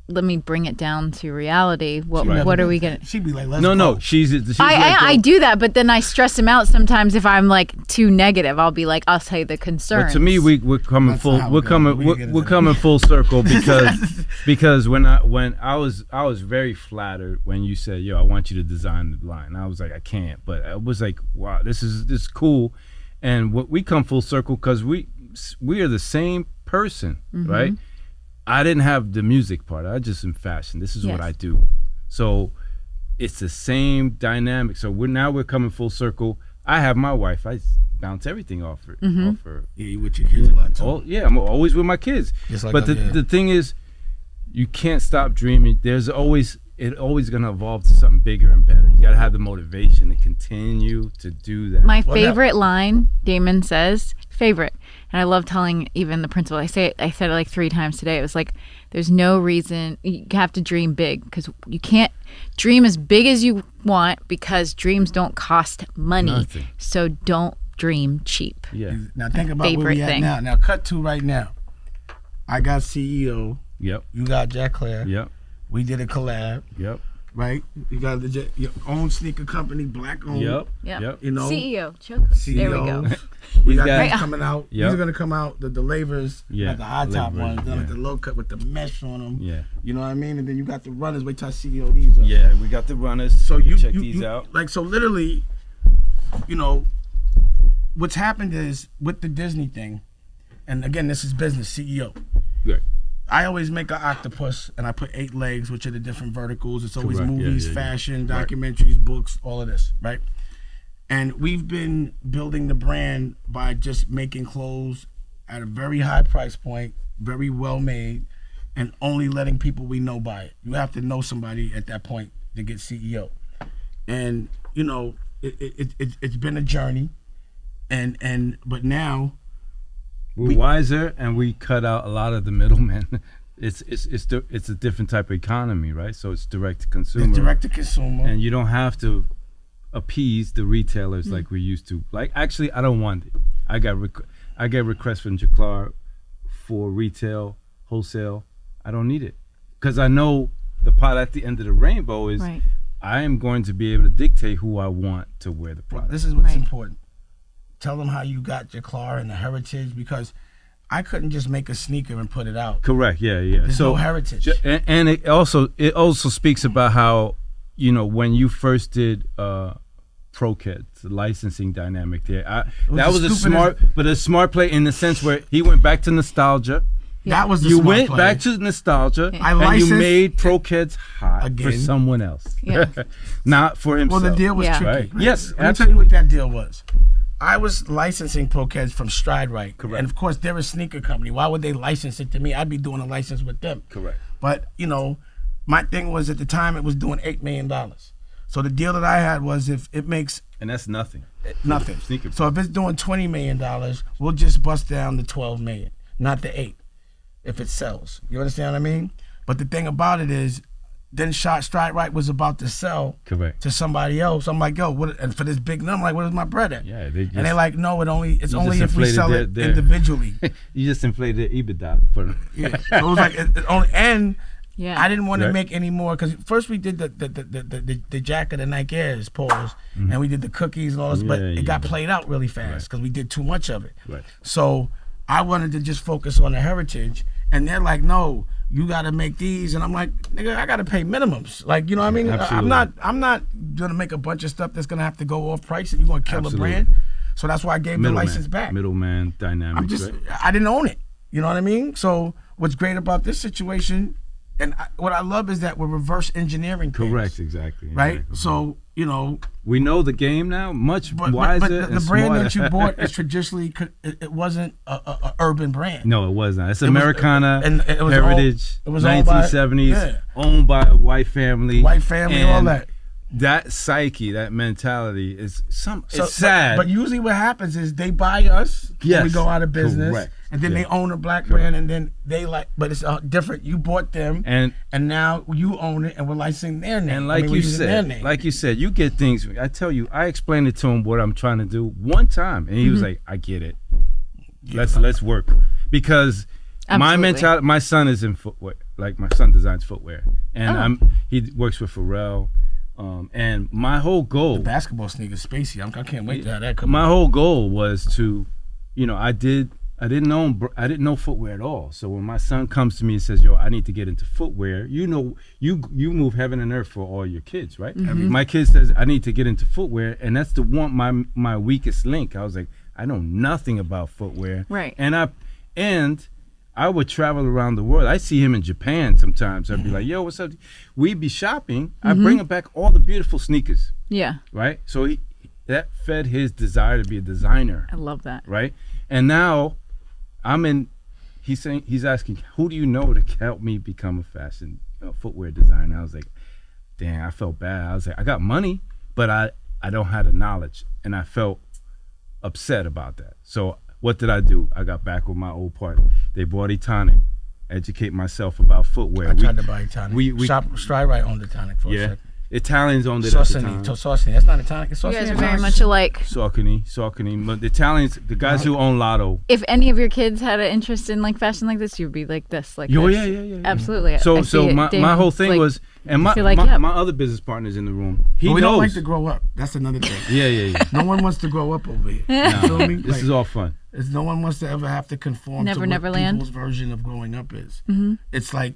Let me bring it down to reality. What are we gonna? She'd be like, let's go. No, she's I do that, but then I stress him out sometimes if I'm like too negative. I'll be like, I'll tell you the concerns. But to me, we're coming full. We're coming full circle because when I was very flattered when you said, yo, I want you to design the line. I was like, I can't, but I was like, wow, this is cool, and we come full circle because we are the same person, right? I didn't have the music part. I just in fashion. This is what I do. So it's the same dynamic. So we're coming full circle. I have my wife. I bounce everything off her. Yeah, you with your kids a lot too. I'm always with my kids. But the thing is, you can't stop dreaming. It's always gonna evolve to something bigger and better. You gotta have the motivation to continue to do that. My favorite line, Damon says, and I love telling even the principal. I said it like 3 times today. It was like, there's no reason you have to dream big because you can't dream as big as you want because dreams don't cost money. Nothing. So don't dream cheap. Yeah. Now think about where we at now. Now cut to right now. I got CEO. Yep. You got Jack Claire. Yep. We did a collab. Yep. Right? You got your own sneaker company, black owned. Yep. You know, CEO. There we go. We got these coming out. Yep. These are gonna come out. The lavers, like the high top ones, like the low cut with the mesh on them. Yeah. You know what I mean? And then you got the runners. Wait till I CEO these up. Yeah, we got the runners. So you check these out. Like, so literally, you know, what's happened is with the Disney thing, and again, this is business, CEO. Right. I always make an octopus and I put 8 legs, which are the different verticals. It's always movies, fashion, documentaries, books, all of this, right? And we've been building the brand by just making clothes at a very high price point, very well made, and only letting people we know buy it. You have to know somebody at that point to get CEO. And, you know, it's been a journey, but now, we're wiser, and we cut out a lot of the middlemen. It's a different type of economy, right? So it's direct to consumer. It's direct to consumer, and you don't have to appease the retailers like we used to. Like, actually, I don't want it. I get requests from Jaclar for retail, wholesale. I don't need it because I know the pot at the end of the rainbow is I am going to be able to dictate who I want to wear the product. This is what's important. Tell them how you got Jaclar and the heritage, because I couldn't just make a sneaker and put it out. Correct. Yeah. There's no heritage. And it also speaks about how, you know, when you first did ProKids, the licensing dynamic there. That was a smart play in the sense where he went back to nostalgia. Yeah. That was the you smart went play. Back to nostalgia, and you made ProKids hot for someone else, not for himself. Well, the deal was tricky. Right? Yes, Let me tell you what that deal was. I was licensing ProKids from Stride Right. Correct. And of course, they're a sneaker company. Why would they license it to me? I'd be doing a license with them. Correct. But, you know, my thing was at the time it was doing $8 million. So the deal that I had was if it makes... And that's nothing. Nothing. Sneaker. So if it's doing $20 million, we'll just bust down the $12 million, not the 8, if it sells. You understand what I mean? But the thing about it is, then Stride Right was about to sell to somebody else. I'm like, yo, what? And for this big number, I'm like, where's my bread at? Yeah, and they're like, no, it's only if we sell it their individually. You just inflated their EBITDA for them. Yeah. So it was like it only, and I didn't want to Right. make any more, because first we did the jacket, the Nike Airs poles, and we did the cookies and all this, but it got played out really fast because we did too much of it. Right. So I wanted to just focus on the heritage, and they're like, no, you got to make these, and I'm like, nigga, I got to pay minimums. Like, you know what I mean? Absolutely. I'm not gonna make a bunch of stuff that's gonna have to go off price, and you're gonna kill the brand. So that's why I gave the license back. Middleman dynamic. I didn't own it. You know what I mean? So what's great about this situation, and what I love, is that we're reverse engineering things. Correct, exactly. Right? Exactly. So, you know, we know the game now, much wiser but and the brand smarter. that you bought is traditionally, it wasn't a urban brand. No, it was not. It's Americana, and it was heritage, it was 1970s, owned by a white family. White family, all that. That psyche, that mentality is it's sad. But usually what happens is they buy us, we go out of business, correct. and then they own a black brand, and then they but it's different. You bought them, and now you own it, and we're licensing their name. And like you said, you get things. I tell you, I explained it to him what I'm trying to do one time, and he was like, "I get it. Let's work," because my mentality. My son is in footwear. Like, my son designs footwear, and he works with Pharrell. And my whole goal, the basketball sneakers, spacey. I can't wait to have that come. My whole goal was to, you know, I didn't know footwear at all. So when my son comes to me and says, "Yo, I need to get into footwear," you know, you move heaven and earth for all your kids, right? Mm-hmm. My kid says, "I need to get into footwear," and that's my weakest link. I was like, I know nothing about footwear, right? And I would travel around the world. I see him in Japan sometimes. I'd be like, "Yo, what's up?" We'd be shopping. I bring him back all the beautiful sneakers. Yeah. Right? So that fed his desire to be a designer. I love that. Right? And now he's asking, who do you know to help me become a fashion footwear designer? I was like, dang, I felt bad. I was like, I got money, but I don't have the knowledge. And I felt upset about that. So what did I do? I got back with my old partner. They bought Etonic, educate myself about footwear. I tried to buy Etonic. Stride Right owned Etonic for a second. Italians owned it at the time. Saucony. That's not Etonic. It's Saucony. You guys are very much alike. Saucony. But the Italians, the guys who own Lotto. If any of your kids had an interest in like fashion like this, you'd be like this, like this. Yeah. Absolutely. So my whole thing was, and my other business partners in the room, we don't like to grow up. That's another thing. Yeah. No one wants to grow up over here. No, you feel me? This is all fun. No one wants to ever have to conform to what Neverland. people's version of growing up is. Mm-hmm. It's like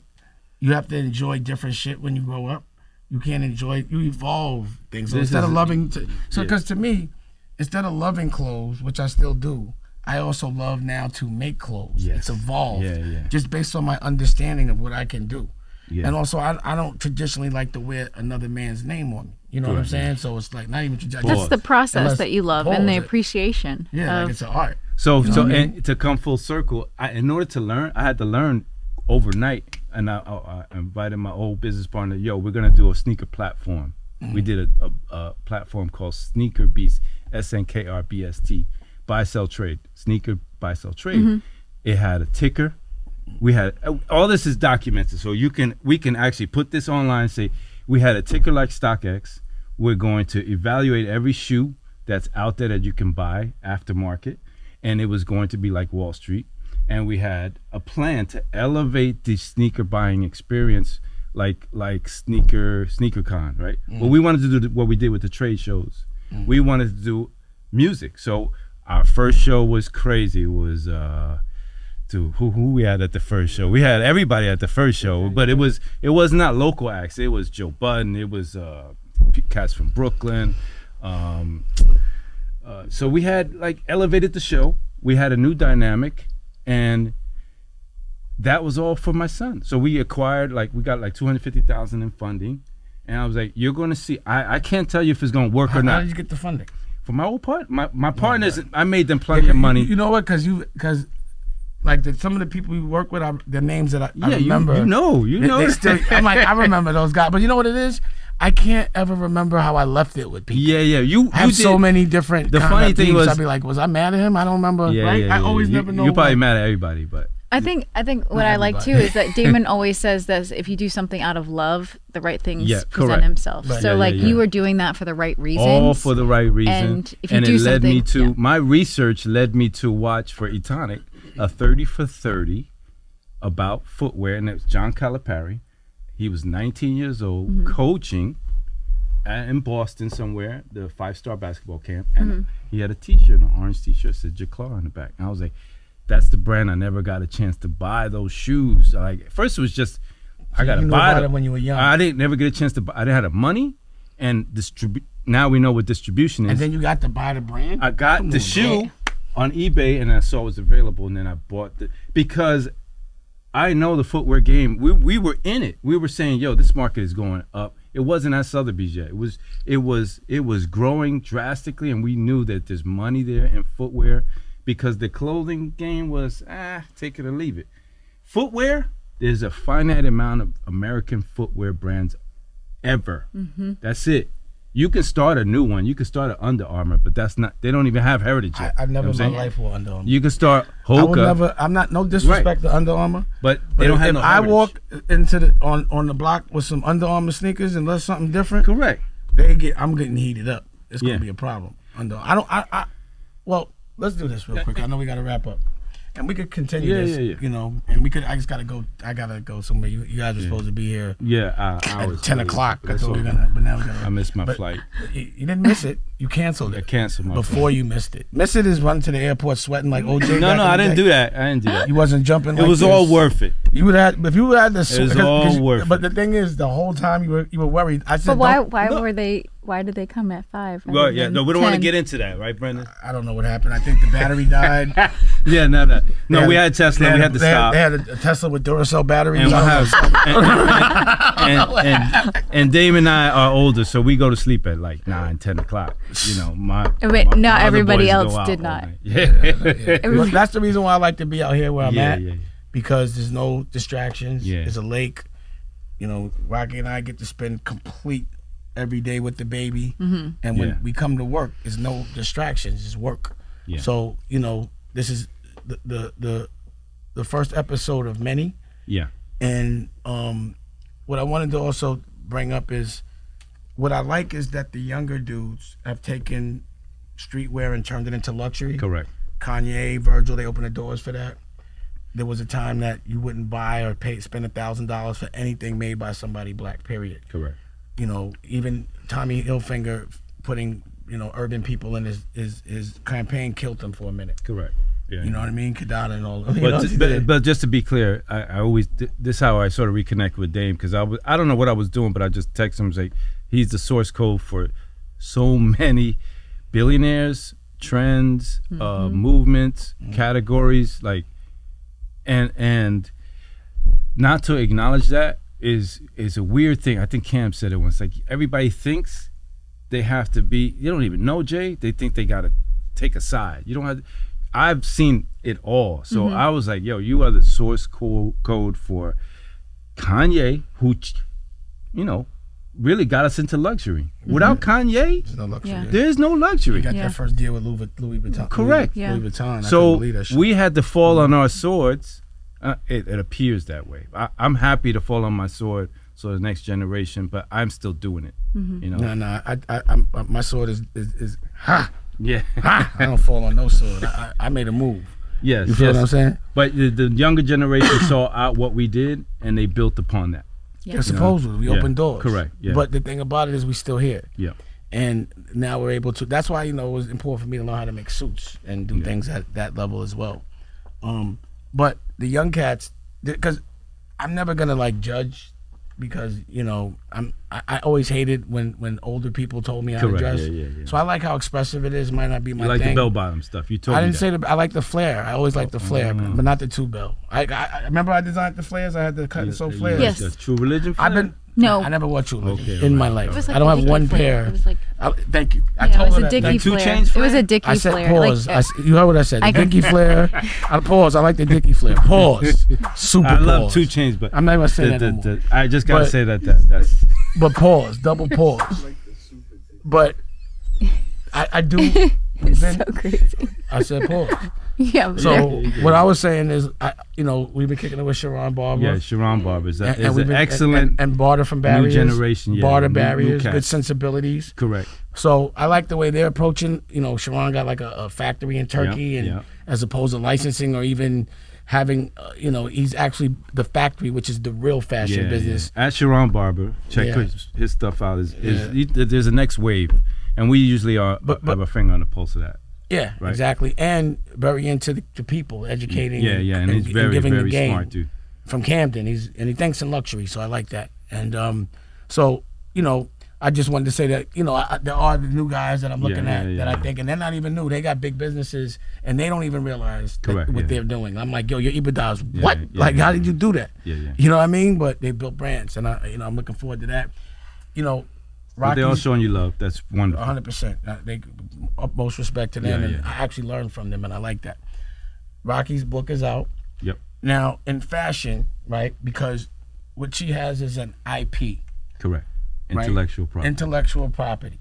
you have to enjoy different shit when you grow up. You can't enjoy. You evolve things. So because to me, instead of loving clothes, which I still do, I also love now to make clothes. Yes. It's evolved. Yeah. Just based on my understanding of what I can do. Yeah. And also, I don't traditionally like to wear another man's name on me. You know what I'm saying? So it's like not even. That's the process that you love and the appreciation. Yeah, like it's an art. So and to come full circle, in order to learn, I had to learn overnight. And I invited my old business partner. Yo, we're gonna do a sneaker platform. We did a platform called Sneaker Beast, SNKRBST, buy sell trade, sneaker buy sell trade. It had a ticker. We had all this is documented, so we can actually put this online and say we had a ticker like StockX. We're going to evaluate every shoe that's out there that you can buy aftermarket, and it was going to be like Wall Street. And we had a plan to elevate the sneaker buying experience, like sneaker con, right? Well, we wanted to do what we did with the trade shows. We wanted to do music. So our first show was crazy. It was who we had at the first show. We had everybody at the first show, but it was not local acts. It was Joe Budden. It was cats from Brooklyn. So we had like elevated the show. We had a new dynamic, and that was all for my son. So we acquired we got like $250,000 in funding, and I was like, "You're going to see." I can't tell you if it's going to work or not. How did you get the funding? For my old part, my partners, I made them plenty of money. You know what? Because like some of the people we work with, the names that I remember. You know. They still, I'm like, I remember those guys. But you know what it is? I can't ever remember how I left it with people. Yeah. You have so many different. The funny thing was, I'd be like, was I mad at him? I don't remember. Right? I always never know. You're probably mad at everybody, but. I think what I like too is that Damon always says this: if you do something out of love, the right things present himself. Right. So you were doing that for the right reasons. All for the right reason. And if you do it led something, me to my research led me to watch for Etonic a 30 for 30 about footwear, and it was John Calipari. He was 19 years old, coaching in Boston somewhere, the 5-star basketball camp, and he had a T-shirt, an orange T-shirt, said Jaclar on the back. And I was like, that's the brand. I never got a chance to buy those shoes. Like first, it was just I got to buy them when you were young. I didn't never get a chance to buy. I didn't have the money and distribute. Now we know what distribution is. And then you got to buy the brand. I got the shoe on eBay, and I saw it was available, and then I bought because I know the footwear game. We were in it. We were saying, "Yo, this market is going up." It wasn't at Sotheby's yet. It was growing drastically, and we knew that there's money there in footwear. Because the clothing game was, take it or leave it. Footwear, there's a finite amount of American footwear brands ever. That's it. You can start a new one. You can start an Under Armour, but that's not, they don't even have heritage yet. I've never in my life wore Under Armour. You can start Hoka. I'm not, no disrespect to Under Armour. But they don't have no heritage. I walk into on the block with some Under Armour sneakers and learn something different. Correct. I'm getting heated up. It's going to be a problem. Well, let's do this real quick. I know we got to wrap up, and we could continue this. You know, and we could. I just gotta go. I gotta go somewhere. You guys are supposed to be here. At 10 o'clock. That's what we're gonna. But now we're gonna. I missed my flight. You didn't miss it. You canceled it. I canceled my before flight. You missed it. Miss it is running to the airport sweating like OJ. No, I didn't do that. You wasn't jumping. It was all worth it. You would have if you would have the. It was all worth it. But the thing is, the whole time you were worried. I said, but why were they? Why did they come at 5? Well, no, we don't want to get into that, right, Brendan? I don't know what happened. I think the battery died. No, we had Tesla. We had to stop. They had a Tesla with Duracell batteries. And Dame and I are older, so we go to sleep at like 9, 10 o'clock. You know, my everybody else did not. That's the reason why I like to be out here where I'm at. Because there's no distractions. There's a lake. You know, Rocky and I get to spend complete every day with the baby, and when we come to work, there's no distractions, it's work. So you know, this is the first episode of many. And what I wanted to also bring up is what I like is that the younger dudes have taken streetwear and turned it into luxury. Correct. Kanye, Virgil, they opened the doors for that. There was a time that you wouldn't buy or spend $1,000 for anything made by somebody black, period. Correct. You know, even Tommy Hilfiger putting, urban people in his campaign killed them for a minute. Correct. Yeah. You know what I mean? Kadada and all. But just to be clear, I always this is how I sort of reconnect with Dame, because I don't know what I was doing, but I just text him like he's the source code for so many billionaires, trends, movements, categories, like, and not to acknowledge that is a weird thing. I think Cam said it once. Like, everybody thinks they have to be. You don't even know, Jay. They think they got to take a side. You don't have. I've seen it all. So I was like, yo, you are the source code for Kanye, who, really got us into luxury. Without Kanye, there's no luxury. There's no luxury. We got that first deal with Louis Vuitton. Correct. Louis Vuitton. So we had to fall on our swords. It appears that way. I'm happy to fall on my sword, so the next generation, but I'm still doing it. No, my sword is Yeah. I don't fall on no sword. I made a move. Yes. You feel what I'm saying? But the younger generation saw out what we did, and they built upon that. Yeah, supposedly we opened doors. Correct. Yeah. But the thing about it is we still here. Yeah. And now we're able to. That's why, you know, it was important for me to learn how to make suits and do things at that level as well. But the young cats, because I'm never gonna like judge, because you know I always hated when older people told me how to dress. Yeah. So I like how expressive it is. Might not be my thing. You like the bell bottom stuff. You told me. I didn't say I like the flare. I always like the flare, but not the two bell. I remember I designed the flares. I had the cut and sew flares. Yes. The True Religion flare? No, I never wore True Religion in my life. Like I don't have one flare. pair. It was like, thank you. I it told was her a that. Dickie Like 2 flare. Chainz It flare? was a Dickie I said flare. pause. Like, You heard what I said. The Dickie flare. Pause. I like the Dickie flare. Pause. Super I pause. love 2 Chainz, but I'm not even saying that no more. I just gotta say that's. But pause. Double pause. But I do. it's so crazy. I said pause. Yeah. So what I was saying is, we've been kicking it with Sharon Barber. Yeah, Sharon Barber is and an excellent and Barter from Barriers. new generation. Yeah, Barter new Barriers, cats. good sensibilities. Correct. So I like the way they're approaching. You know, Sharon got like a factory in Turkey, as opposed to licensing or even having. He's actually the factory, which is the real fashion business. At Sharon Barber, check his stuff out. There's a next wave, and we usually have a finger on the pulse of that. Yeah, right? Exactly, and very into the people, educating. And he's very very smart too. From Camden, and he thinks in luxury, so I like that. And so I just wanted to say that there are the new guys that I'm looking at that I think, and they're not even new. They got big businesses, and they don't even realize what they're doing. I'm like, yo, your EBITDA's what? How did you do that? Yeah. You know what I mean? But they built brands, and I'm looking forward to that. But they're all showing you love. That's wonderful. 100%. They utmost respect to them, and I actually learned from them, and I like that. Rocky's book is out. Yep. Now in fashion, right? Because what she has is an IP. Correct. Intellectual property. Intellectual property.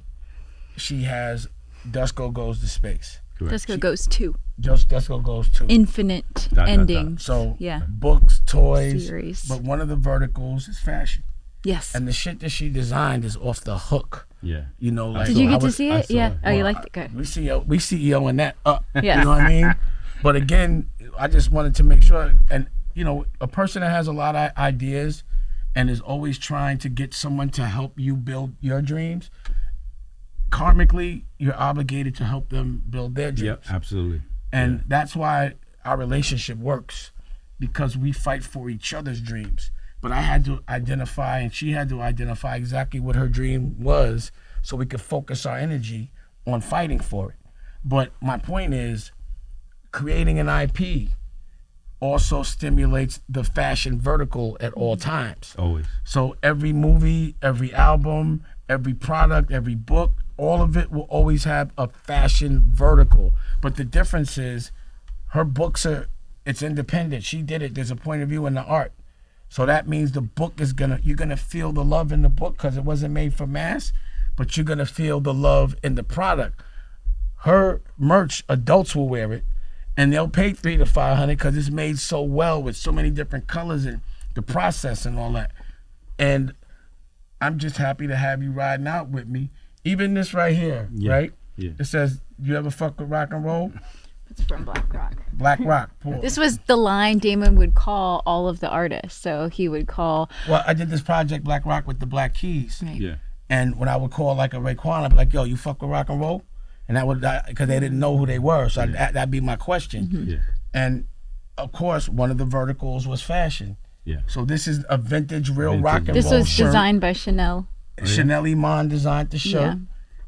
She has Dusko Goes to Space. Correct. Dusko goes to. Dusko Goes to. Infinite ending. So books, toys, series. But one of the verticals is fashion. Yes. And the shit that she designed is off the hook. Yeah. Like. Did you get to see it? Yeah. Oh, you liked it? Good. We CEO in that up. Yeah. You know what I mean? But again, I just wanted to make sure, and a person that has a lot of ideas and is always trying to get someone to help you build your dreams, karmically, you're obligated to help them build their dreams. Yep, absolutely. And that's why our relationship works, because we fight for each other's dreams. But I had to identify, and she had to identify exactly what her dream was, so we could focus our energy on fighting for it. But my point is, creating an IP also stimulates the fashion vertical at all times. Always. So every movie, every album, every product, every book, all of it will always have a fashion vertical. But the difference is, her books it's independent. She did it. There's a point of view in the art. So that means the book you're gonna feel the love in the book because it wasn't made for mass, but you're gonna feel the love in the product. Her merch, adults will wear it, and they'll pay $300 to $500 because it's made so well with so many different colors and the process and all that. And I'm just happy to have you riding out with me. Even this right here, right? Yeah. It says, "You ever fuck with rock and roll?" It's from Black Rock. Black Rock. This was the line Damon would call all of the artists. So he would call. Well, I did this project Black Rock with the Black Keys. Right. Yeah. And when I would call like a Raekwon, I'd be like, "Yo, you fuck with rock and roll?" And that would, because they didn't know who they were, so that'd be my question. Mm-hmm. Yeah. And of course, one of the verticals was fashion. Yeah. So this is a vintage real rock and roll shirt. This was designed by Chanel. Chanel Iman designed the shirt. Yeah.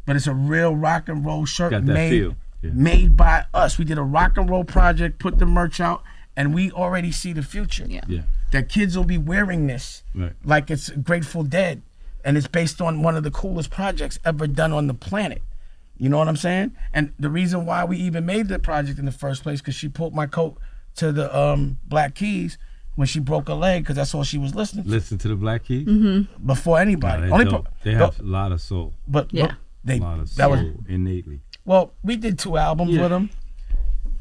But it's a real rock and roll shirt Got that feel. Yeah. Made by us. We did a rock and roll project, put the merch out, and we already see the future. Yeah. That kids will be wearing this like it's Grateful Dead, and it's based on one of the coolest projects ever done on the planet. You know what I'm saying? And the reason why we even made the project in the first place, because she pulled my coat to the Black Keys when she broke her leg, because that's all she was listening to. Listen to the Black Keys? Mm-hmm. Before anybody. They have a lot of soul. But a lot of soul innately. Well, we did 2 albums with them,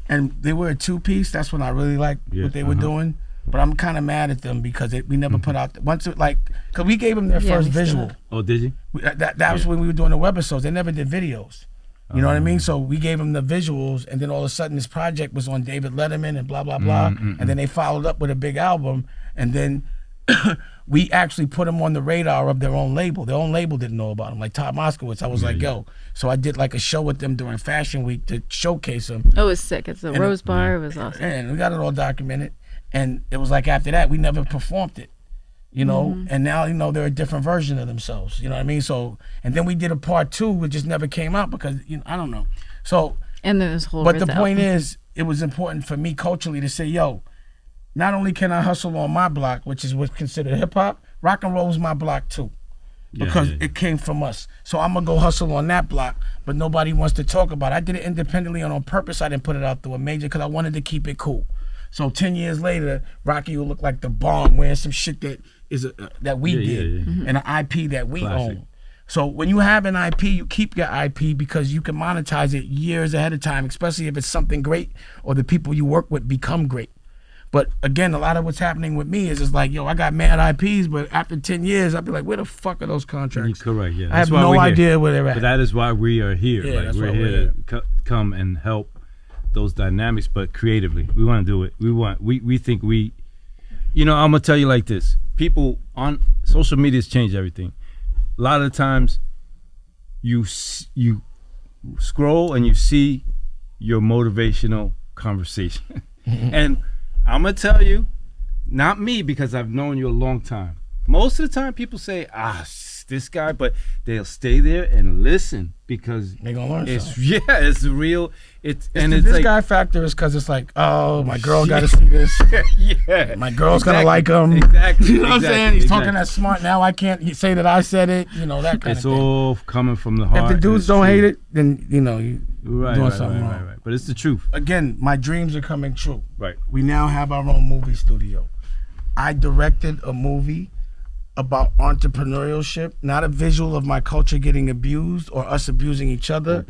and they were a 2-piece. That's when I really liked what they were doing. But I'm kind of mad at them because we never put out because we gave them their first visual. Oh, did you? That was when we were doing the webisodes. They never did videos. You know what I mean? So we gave him the visuals, and then all of a sudden this project was on David Letterman and blah, blah, blah. And then they followed up with a big album, and then we actually put them on the radar of their own label. Their own label didn't know about them, like Todd Moskowitz. I was like, yo. So I did like a show with them during Fashion Week to showcase them. Oh, it was sick. It's a Rose Bar. It was awesome. And we got it all documented. And it was like after that, we never performed it, you know? And now, you know, they're a different version of themselves, you know what I mean? So, and then we did a part 2, which just never came out because, you know, I don't know. So, and then this whole but the point is, it was important for me culturally to say, yo, not only can I hustle on my block, which is what's considered hip hop, rock and roll is my block too. Because it came from us. So I'm gonna go hustle on that block, but nobody wants to talk about it. I did it independently and on purpose. I didn't put it out through a major because I wanted to keep it cool. So 10 years later, Rocky will look like the bomb wearing some shit that is that we did and an IP that we own. So when you have an IP, you keep your IP because you can monetize it years ahead of time, especially if it's something great or the people you work with become great. But again, a lot of what's happening with me is just like, yo, I got mad IPs, but after 10 years, I'll be like, where the fuck are those contracts? You're correct, yeah. I have no idea where they're at. But that is why we are here. Yeah, like we're here to come and help those dynamics, but creatively. We want to do it. We think we, you know, I'm gonna tell you like this. People on social media has changed everything. A lot of the times you scroll and you see your motivational conversation. And I'm gonna tell you, not me, because I've known you a long time. Most of the time people say, this guy, but they'll stay there and listen because they're gonna learn something. Yeah, it's real. It's this like, guy factor is because it's like, oh, my girl got to see this. Yeah, my girl's gonna like him. Exactly. You know what I'm saying? He's talking that smart. Now I can't say that I said it. You know, that kind of thing. It's all coming from the heart. If the dudes don't hate it, then you know you doing something wrong. Right. But it's the truth. Again, my dreams are coming true. Right. We now have our own movie studio. I directed a movie about entrepreneurship, not a visual of my culture getting abused or us abusing each other.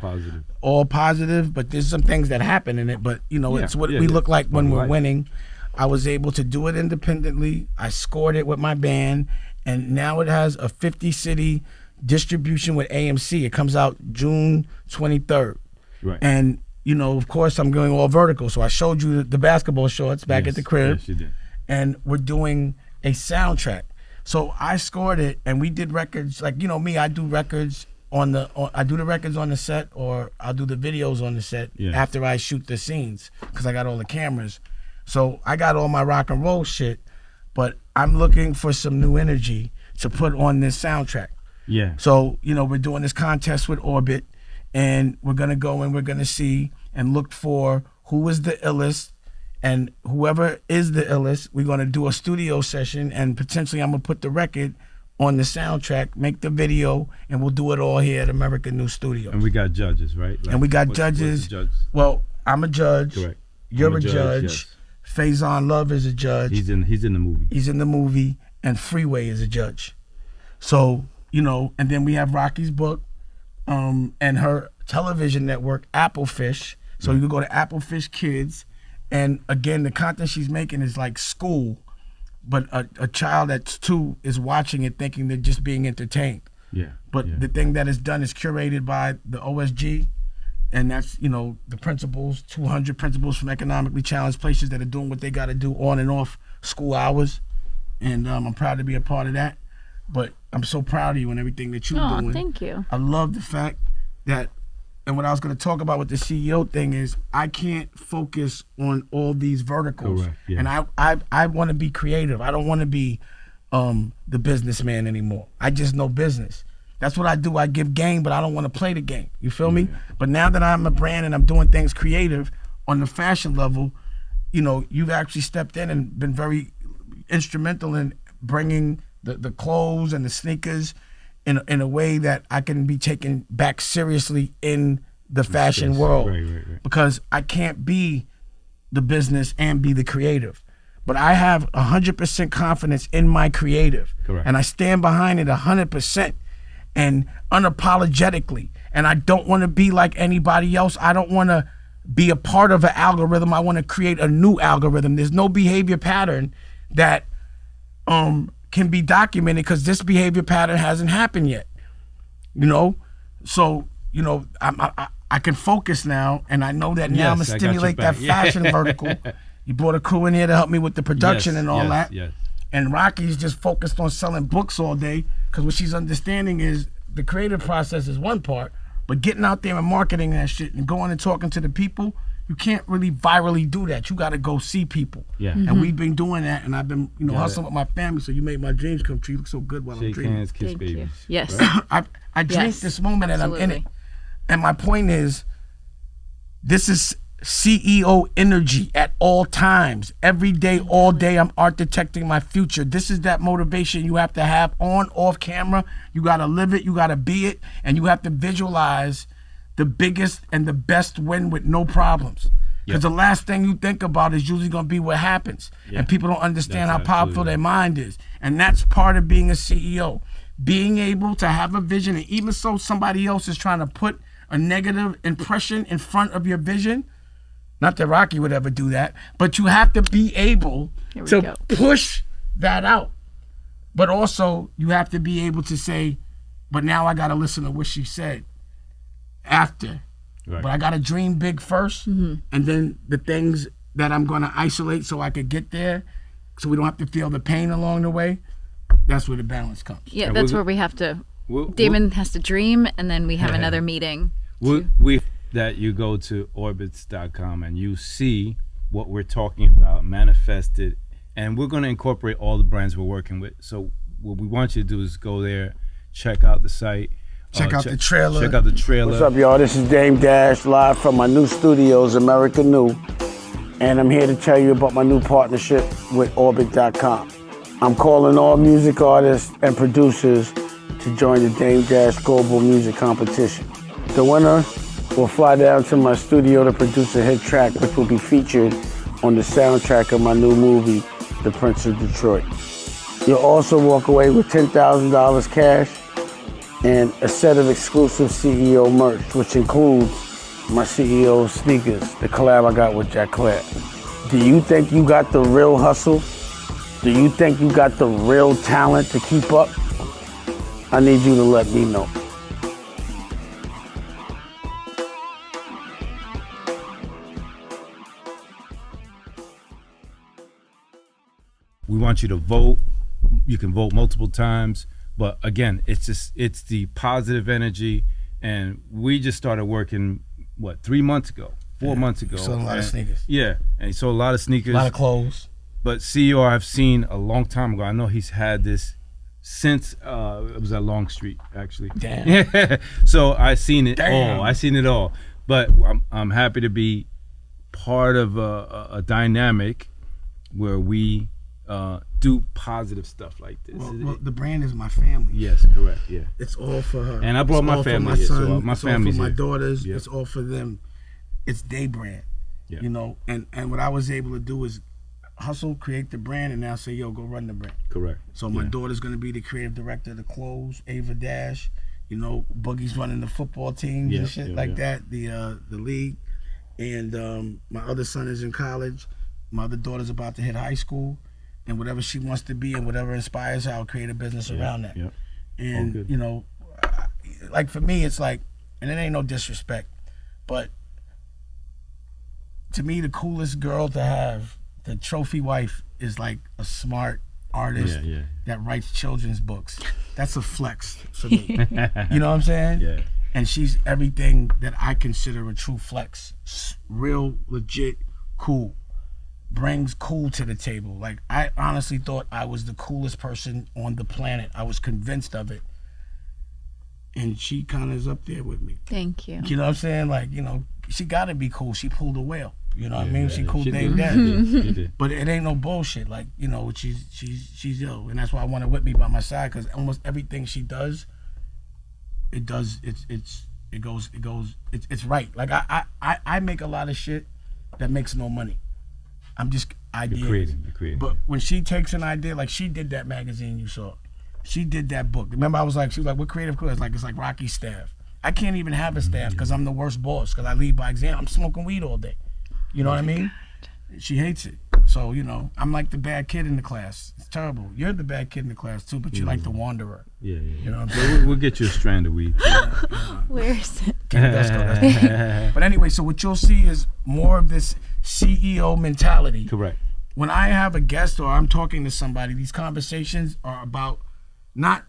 All positive, but there's some things that happen in it, but you know, it's what we look like when we're winning. I was able to do it independently. I scored it with my band, and now it has a 50-city distribution with AMC. It comes out June 23rd. Right. And, you know, of course, I'm going all vertical. So I showed you the basketball shorts back at the crib. Yes, you did. And we're doing a soundtrack. So I scored it, and we did records. Like, you know me, I do records I do the records on the set, or I'll do the videos on the set after I shoot the scenes because I got all the cameras. So I got all my rock and roll shit, but I'm looking for some new energy to put on this soundtrack. Yeah. So, you know, we're doing this contest with Orbit, and we're going to go and we're going to see and look for who is the illest. And whoever is the illest, we're going to do a studio session, and potentially I'm going to put the record on the soundtrack, make the video, and we'll do it all here at American News Studios. And we got judges, right? Like, and we got judges. Well, I'm a judge. Correct. You're a judge. Yes. Faison Love is a judge. He's in the movie. He's in the movie, and Freeway is a judge. So, you know, and then we have Rocky's book, and her television network, Applefish. So you can go to Applefish Kids. And again, the content she's making is like school, but a child that's 2 is watching it thinking they're just being entertained. Yeah. But the thing that is done is curated by the OSG, and that's, you know, the principals, 200 principals from economically challenged places that are doing what they got to do on and off school hours. And I'm proud to be a part of that. But I'm so proud of you and everything that you're doing. Oh, thank you. I love the fact that, and what I was going to talk about with the CEO thing is I can't focus on all these verticals. Correct, yeah. And I want to be creative. I don't want to be the businessman anymore. I just know business. That's what I do. I give game, but I don't want to play the game. You feel me? But now that I'm a brand and I'm doing things creative on the fashion level, you know, you've actually stepped in and been very instrumental in bringing the clothes and the sneakers in a way that I can be taken back seriously in the fashion world. Right. Because I can't be the business and be the creative. But I have 100% confidence in my creative. Correct. And I stand behind it 100% and unapologetically. And I don't want to be like anybody else. I don't want to be a part of an algorithm. I want to create a new algorithm. There's no behavior pattern that can be documented because this behavior pattern hasn't happened yet, you know? So, you know, I can focus now, and I know that now I'm gonna stimulate that fashion vertical. You brought a crew in here to help me with the production and all that. Yes. And Rocky's just focused on selling books all day, because what she's understanding is the creative process is one part, but getting out there and marketing that shit and going and talking to the people, you can't really virally do that. You got to go see people. Yeah. And we've been doing that, and I've been, hustling with my family. So you made my dreams come true. You look so good while I'm dreaming. Hands, kiss babies. Yes. Right? I drink this moment, and I'm in it. And my point is, this is CEO energy at all times. Every day, all day, I'm architecting my future. This is that motivation you have to have on, off camera. You got to live it, you got to be it, and you have to visualize the biggest and the best win with no problems. Because the last thing you think about is usually going to be what happens. And people don't understand how powerful their mind is. And that's part of being a CEO. Being able to have a vision, and even so somebody else is trying to put a negative impression in front of your vision. Not that Rocky would ever do that, but you have to be able to push that out. But also, you have to be able to say, but now I got to listen to what she said after. Right. But I got to dream big first, and then the things that I'm going to isolate so I could get there, so we don't have to feel the pain along the way. That's where the balance comes. Yeah, and that's where we have to, Damon has to dream, and then we have another meeting. That you go to orbits.com and you see what we're talking about manifested, and we're going to incorporate all the brands we're working with. So what we want you to do is go there, check out the site, check out the trailer. Check out the trailer. What's up, y'all? This is Dame Dash, live from my new studios, America New, and I'm here to tell you about my new partnership with orbit.com. I'm calling all music artists and producers to join the Dame Dash Global Music Competition. The winner will fly down to my studio to produce a hit track, which will be featured on the soundtrack of my new movie, The Prince of Detroit. You'll also walk away with $10,000 cash and a set of exclusive CEO merch, which includes my CEO sneakers, the collab I got with Jack Claire. Do you think you got the real hustle? Do you think you got the real talent to keep up? I need you to let me know. We want you to vote. You can vote multiple times, but again, it's the positive energy. And we just started working 3 months ago, 4 months ago. Sold a lot of sneakers. Yeah, and he sold a lot of sneakers, a lot of clothes. But CEO, I've seen a long time ago. I know he's had this since it was at Long Street, actually. Damn. Yeah. So I seen it all. I seen it all. But I'm happy to be part of a dynamic where we do positive stuff like this. Well, the brand is my family. Yes, correct. Yeah. It's all for her. And I brought my family here. So my family's all for my here. daughters. Yeah. It's all for them. It's their brand. Yeah. And what I was able to do is hustle, create the brand, and now say, yo, go run the brand. Correct. So my daughter's gonna be the creative director of the clothes, Ava Dash. Boogie's running the football teams and shit like that, the league. And my other son is in college. My other daughter's about to hit high school. And whatever she wants to be and whatever inspires her, I'll create a business around that. Yep. And, like for me, it's like, and it ain't no disrespect, but to me, the coolest girl to have, the trophy wife, is like a smart artist that writes children's books. That's a flex for me. You know what I'm saying? Yeah. And she's everything that I consider a true flex. Real, legit, cool. Brings cool to the table. Like, I honestly thought I was the coolest person on the planet. I was convinced of it. And she kind of is up there with me. Thank you. You know what I'm saying? Like, she got to be cool. She pulled a whale. You know what I mean? She cool Dame Dash. But it ain't no bullshit. Like, she's ill. And that's why I want her with me by my side, because almost everything she does, it's right. Like, I make a lot of shit that makes no money. I'm just ideas. You're creating. But when she takes an idea, like she did that magazine you saw, she did that book. Remember, she was like, what creative crew? It's like Rocky's staff. I can't even have a staff because I'm the worst boss, because I lead by example. I'm smoking weed all day. You know what I mean? God. She hates it. So, you know, I'm like the bad kid in the class. It's terrible. You're the bad kid in the class too, but you like the wanderer. Yeah. You know what I'm So saying? we'll get you a strand of weed. Where is it? But anyway, so what you'll see is more of this CEO mentality. Correct. When I have a guest or I'm talking to somebody, these conversations are about not,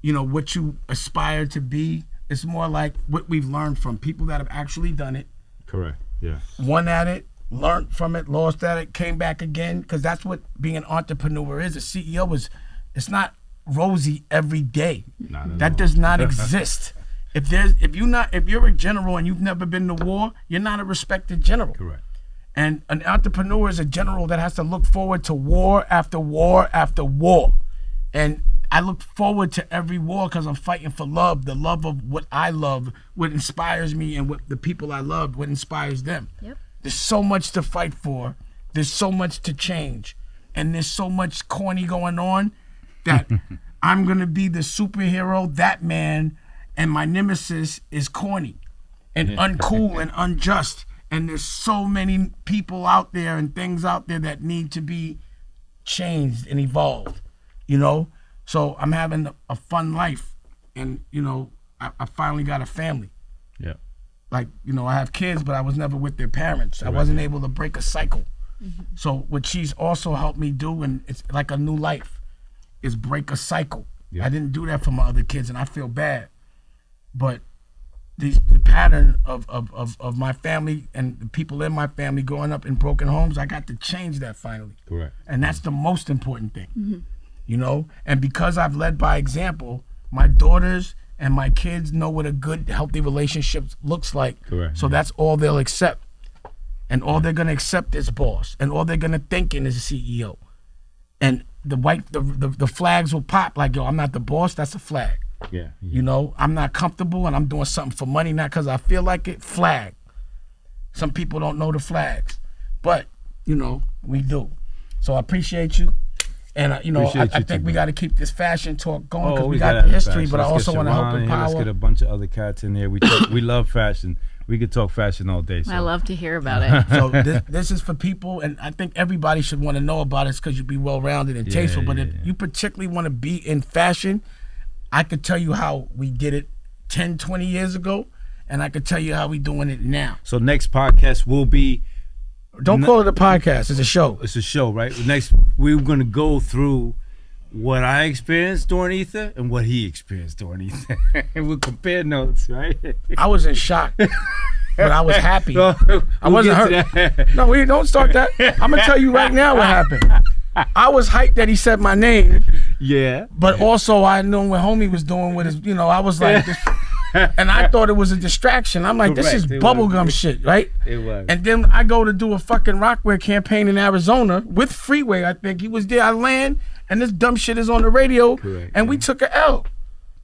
you know, what you aspire to be. It's more like what we've learned from people that have actually done it. Correct. Yeah. Won at it, learned from it, lost at it, came back again. Because that's what being an entrepreneur is. A CEO is, it's not rosy every day. That does not exist. If you're a general and you've never been to war, you're not a respected general. Correct. And an entrepreneur is a general that has to look forward to war after war after war. And I look forward to every war because I'm fighting for love, the love of what I love, what inspires me, and what the people I love, what inspires them. Yep. There's so much to fight for. There's so much to change. And there's so much corny going on that I'm going to be the superhero, that man, and my nemesis is corny and uncool and unjust. And there's so many people out there and things out there that need to be changed and evolved, you know? So I'm having a fun life. And, you know, I finally got a family. Yeah. Like, you know, I have kids, but I was never with their parents. I wasn't able to break a cycle. So what she's also helped me do, and it's like a new life, is break a cycle. I didn't do that for my other kids, and I feel bad. But the pattern of my family and the people in my family growing up in broken homes, I got to change that finally. Correct. And that's the most important thing, you know? And because I've led by example, my daughters and my kids know what a good, healthy relationship looks like. Correct. So that's all they'll accept. And all they're gonna accept is boss. And all they're gonna think in is a CEO. And the flags will pop like, yo, I'm not the boss, that's a flag. Yeah. You know, I'm not comfortable and I'm doing something for money, not because I feel like it, flag. Some people don't know the flags, but, you know, we do. So I appreciate you. And, you know, I think we got to keep this fashion talk going because we got the history, but I also want to help empower. Let's get a bunch of other cats in there. We love fashion. We could talk fashion all day. So. I love to hear about it. So this is for people, and I think everybody should want to know about it because you'd be well-rounded and tasteful. But if you particularly want to be in fashion, I could tell you how we did it 10, 20 years ago, and I could tell you how we doing it now. So next podcast will be... Don't call it a podcast. It's a show. It's a show, right? Next, we're going to go through what I experienced during Ether and what he experienced during Ether. And we'll compare notes, right? I was in shock, but I was happy. I wasn't hurt. No, we don't start that. I'm going to tell you right now what happened. I was hyped that he said my name. Yeah. But also I knew what homie was doing with his, you know, I was like, this, and I thought it was a distraction. I'm like, this is bubblegum shit, right? It was. And then I go to do a fucking Rocawear campaign in Arizona with Freeway, I think. He was there, I land, and this dumb shit is on the radio. Correct, and we took a L.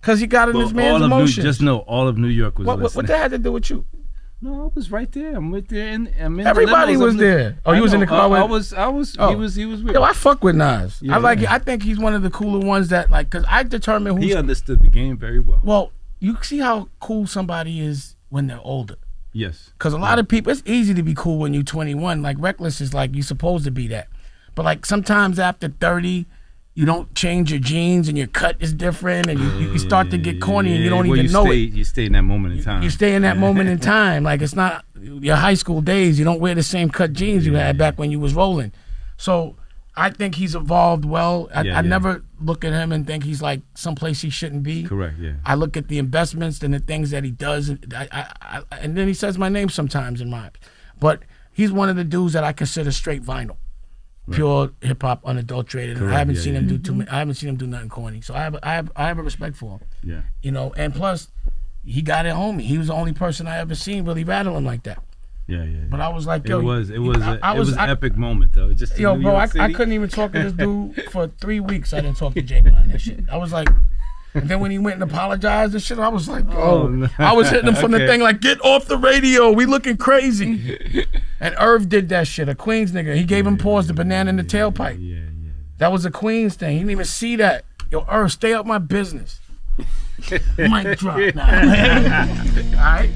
Because he got in his man's emotions. Just know, all of New York was listening. What that had to do with you? No, I was right there. I'm right there. Everybody was there. Oh, you was in the car with? I was. He was with. Yo, I fuck with Nas. Yeah, I think he's one of the cooler ones that like. Cause I determine who. He understood the game very well. Well, you see how cool somebody is when they're older. Yes. Cause a lot of people, it's easy to be cool when you're 21. Like Reckless is like you supposed to be that, but like sometimes after 30. You don't change your jeans and your cut is different and you start to get corny and you don't even know it. You stay in that moment in time. You stay in that moment in time. Like it's not your high school days. You don't wear the same cut jeans you had back when you was rolling. So I think he's evolved well. I never look at him and think he's like someplace he shouldn't be. Correct, yeah. I look at the investments and the things that he does. And then he says my name sometimes in rhymes. But he's one of the dudes that I consider straight vinyl. Pure hip hop, unadulterated. Correct, I haven't seen him do too many. I haven't seen him do nothing corny. So I have a respect for him. Yeah. You know, and plus, he got it homie. He was the only person I ever seen really rattle him like that. Yeah. But I was like, yo, it was an epic moment though. Just yo, bro, I couldn't even talk to this dude for 3 weeks. I didn't talk to J Bond that shit. I was like. And then when he went and apologized and shit, I was like, no. I was hitting him from the thing like, get off the radio. We looking crazy. And Irv did that shit, a Queens nigga. He gave him pause, the banana in the tailpipe. Yeah. That was a Queens thing. He didn't even see that. Yo, Irv, stay out my business. Mic drop now. All right?